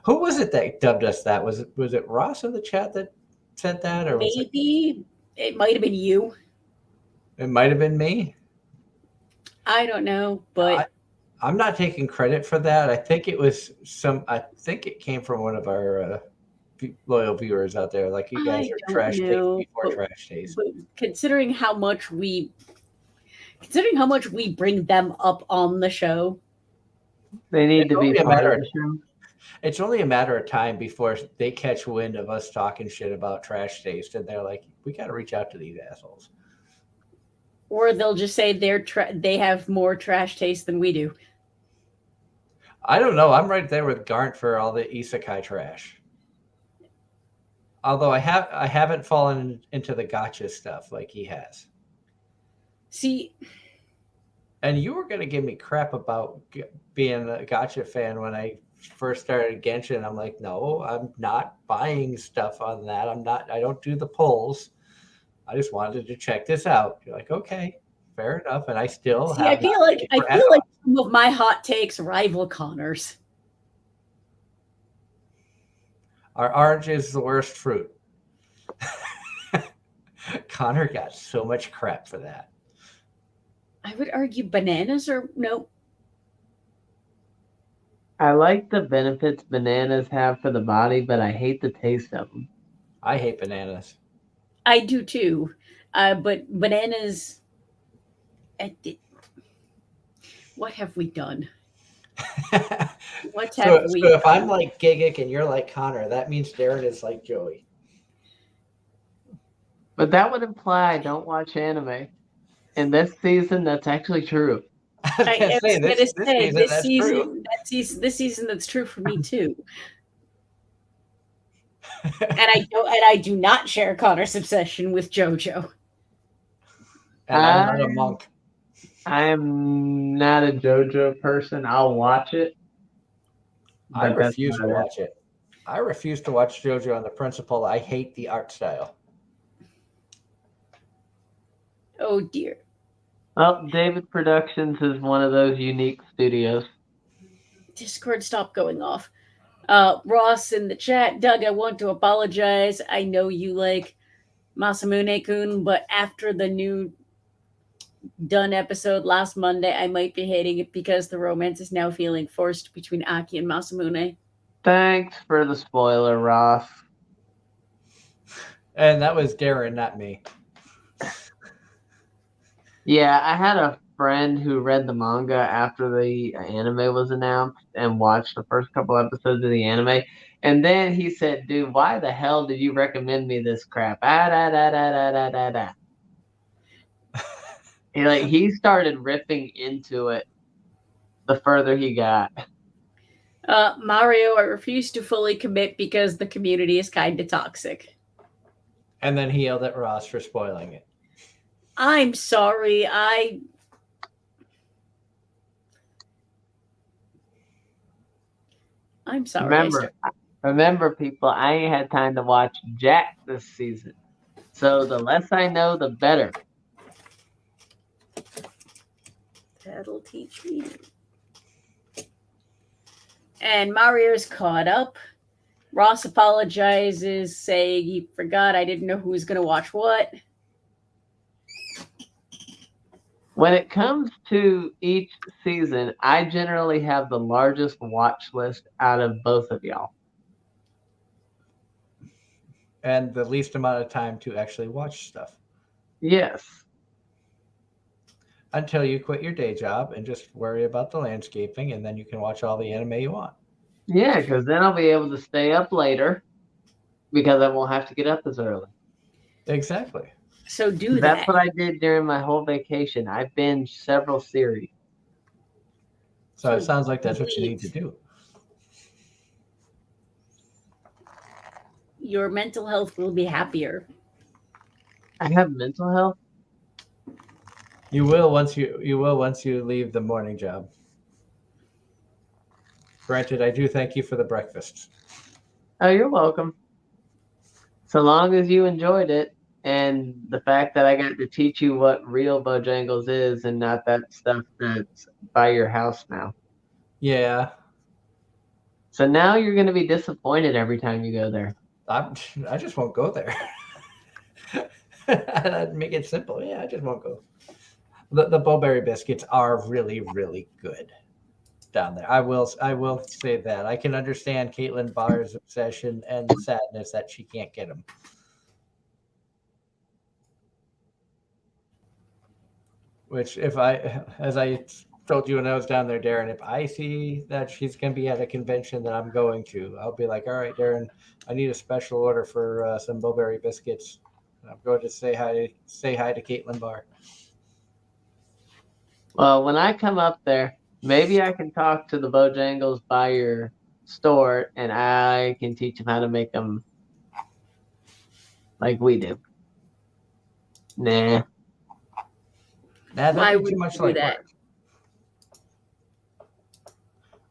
Who was it that dubbed us that? Was it Ross in the chat that said that, or was Maybe it might have been you. it might have been me? I don't know, but I'm not taking credit for that. I think it was I think it came from one of our loyal viewers out there. Like, you guys I are don't trash know, taste before trash taste. but considering how much we bring them up on the show, They need It's to be only a part matter of of- the show. It's only a matter of time before they catch wind of us talking shit about trash taste, and they're like, "We got to reach out to these assholes." or they'll just say they have more trash taste than we do. I don't know. I'm right there with Garnt for all the isekai trash. Although I haven't fallen into the gotcha stuff like he has. See, And you were going to give me crap about being a gotcha fan when I first started Genshin. I'm like, no, I'm not buying stuff on that. I don't do the pulls. I just wanted to check this out. You're like, okay, fair enough. And I still I have. feel like some of my hot takes rival Connor's. Our orange is the worst fruit. Connor got so much crap for that. I would argue bananas are no. I like the benefits bananas have for the body, but I hate the taste of them. I hate bananas. I do too, but bananas. What have we done? What have we? So if I'm like Gigic and you're like Connor, that means Darren is like Joey. But that would imply I don't watch anime. In this season, that's actually true. I was gonna say, this season, this season that's true for me too. and I do not share Connor's obsession with JoJo. And I'm not a monk. I am not a JoJo person. I'll watch it. I refuse to watch it. I refuse to watch JoJo on the principle I hate the art style. Oh dear. Well, David Productions is one of those unique studios. Discord, stop going off. Ross in the chat, Doug, I want to apologize. I know you like Masamune-kun, but after the new done episode last Monday, I might be hating it because the romance is now feeling forced between Aki and Masamune. Thanks for the spoiler, Ross. And that was Darren, not me. Yeah, I had a friend who read the manga after the anime was announced and watched the first couple episodes of the anime. And then he said, dude, why the hell did you recommend me this crap? He started ripping into it the further he got. Mario, I refuse to fully commit because the community is kind of toxic. And then he yelled at Ross for spoiling it. I'm sorry. I'm sorry. Remember, people, I ain't had time to watch Jack this season. So the less I know, the better. That'll teach me. And Mario's caught up. Ross apologizes, saying he forgot. I didn't know who was going to watch what. When it comes to each season, I generally have the largest watch list out of both of y'all. And the least amount of time to actually watch stuff. Yes. until you quit your day job and just worry about the landscaping, and then you can watch all the anime you want. Yeah, because then I'll be able to stay up later because I won't have to get up as early. Exactly. So do That's that. what I did during my whole vacation. I binged several series. So it sounds like that's what you need to Please. do. Your mental health will be happier. I have mental health. You will once you leave the morning job. Granted, I do thank you for the breakfast. Oh, you're welcome. So long as you enjoyed it, and the fact that I got to teach you what real Bojangles is and not that stuff that's by your house now. Yeah, So now you're going to be disappointed every time you go there. I just won't go there. I'd make it simple. Yeah, I just won't go. The Bowberry biscuits are really, really good down there. I will say that. I can understand Caitlin Barr's obsession and the sadness that she can't get them. Which, as I told you when I was down there, Darren, if I see that she's going to be at a convention that I'm going to, I'll be like, all right, Darren, I need a special order for some Bowberry biscuits. I'm going to say hi to Caitlin Barr. Well, when I come up there, maybe I can talk to the Bojangles by your store and I can teach them how to make them like we do. Nah. Nah, Why that'd be would too you much do like that? work.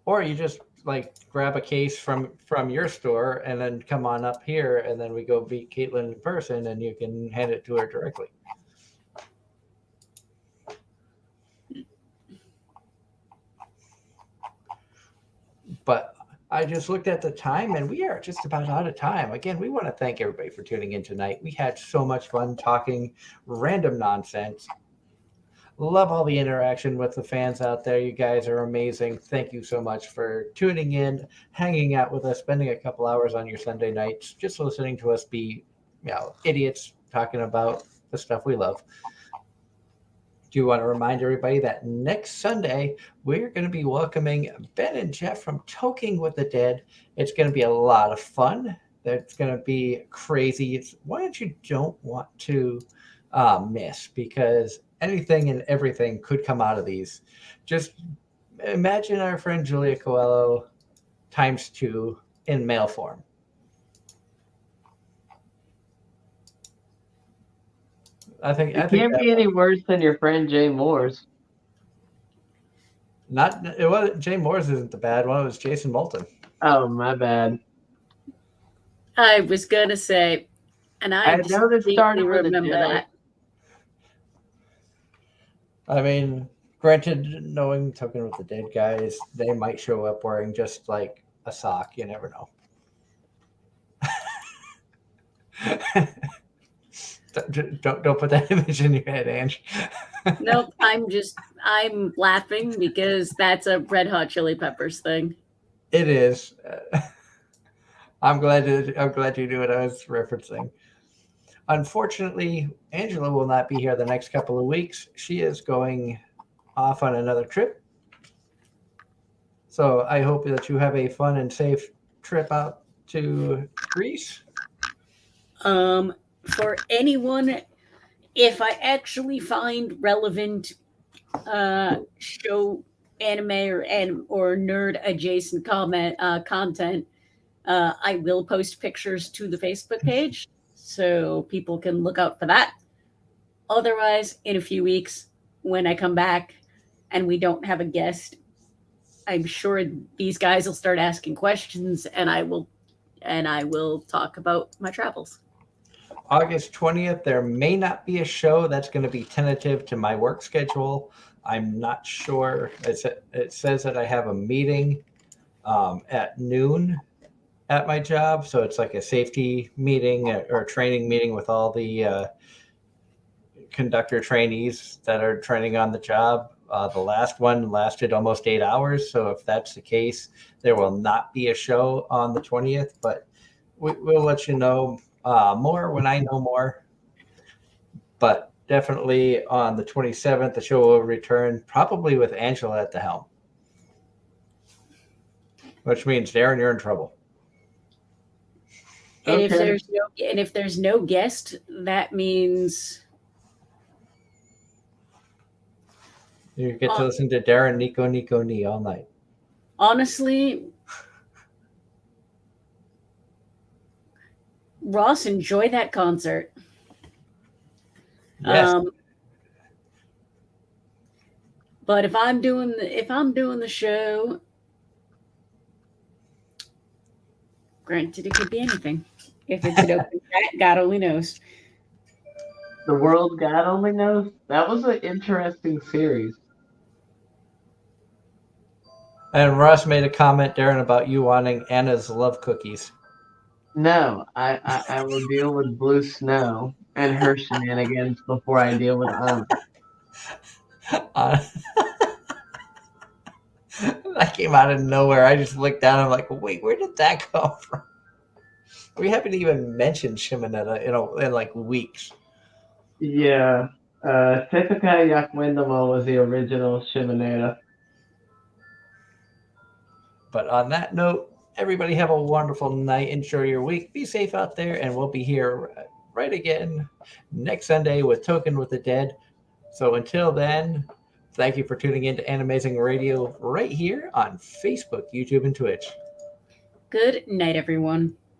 Or you just like grab a case from your store and then come on up here, and then we go meet Caitlin in person, and you can hand it to her directly. But I just looked at the time, and we are just about out of time. Again, we want to thank everybody for tuning in tonight. We had so much fun talking random nonsense. Love all the interaction with the fans out there. You guys are amazing. Thank you so much for tuning in, hanging out with us, spending a couple hours on your Sunday nights, just listening to us be, idiots talking about the stuff we love. Do want to remind everybody that next Sunday we're going to be welcoming Ben and Jeff from Talking with the Dead. It's going to be a lot of fun. It's going to be crazy. It's one that you don't want to miss, because anything and everything could come out of these. Just imagine our friend Julia Coelho times 2 in male form. I think It can't be any worse than your friend Jay Moore's. It was Jay Moore's isn't the bad one. It was Jason Moulton. Oh, my bad. I was gonna say, and I know this distinctly started with a remember J. that. I mean, granted, knowing Talking with the Dead guys, they might show up wearing just like a sock. You never know. Don't put that image in your head, Ange. Nope, I'm laughing because that's a Red Hot Chili Peppers thing. It is. I'm glad you knew what I was referencing. Unfortunately, Angela will not be here the next couple of weeks. She is going off on another trip. So I hope that you have a fun and safe trip out to Greece. For anyone, if I actually find relevant show anime or nerd adjacent content, I will post pictures to the Facebook page so people can look out for that. Otherwise, in a few weeks, when I come back and we don't have a guest, I'm sure these guys will start asking questions, and I will talk about my travels. August 20th, there may not be a show. That's going to be tentative to my work schedule. I'm not sure. It says that I have a meeting at noon at my job. So it's like a safety meeting or a training meeting with all the conductor trainees that are training on the job. The last one lasted almost 8 hours. So if that's the case, there will not be a show on the 20th, but we'll let you know more when I know more. But definitely on the 27th, the show will return, probably with Angela at the helm. Which means, Darren, you're in trouble. And Okay. if there's no guest, that means You get to listen to Darren Nico Nico Ni all night. honestly, Ross, enjoy that concert. Yes. But if I'm doing the show, granted, it could be anything. If it's an open chat, God only knows. The World God Only Knows. That was an interesting series. And Ross made a comment, Darren, about you wanting Anna's love cookies. No, I will deal with Blue Snow and her shenanigans before I deal with Anna. That came out of nowhere. I just looked down and I'm like, wait, where did that come from? We haven't even mentioned Shimonetta in like weeks. Yeah. Tepekai Yakwindamo was the original Shimoneta. But on that note, everybody have a wonderful night. Enjoy your week. Be safe out there, and we'll be here right again next Sunday with Token with the Dead. So until then, thank you for tuning in to Anime-Zing Radio right here on Facebook, YouTube, and Twitch. Good night, everyone.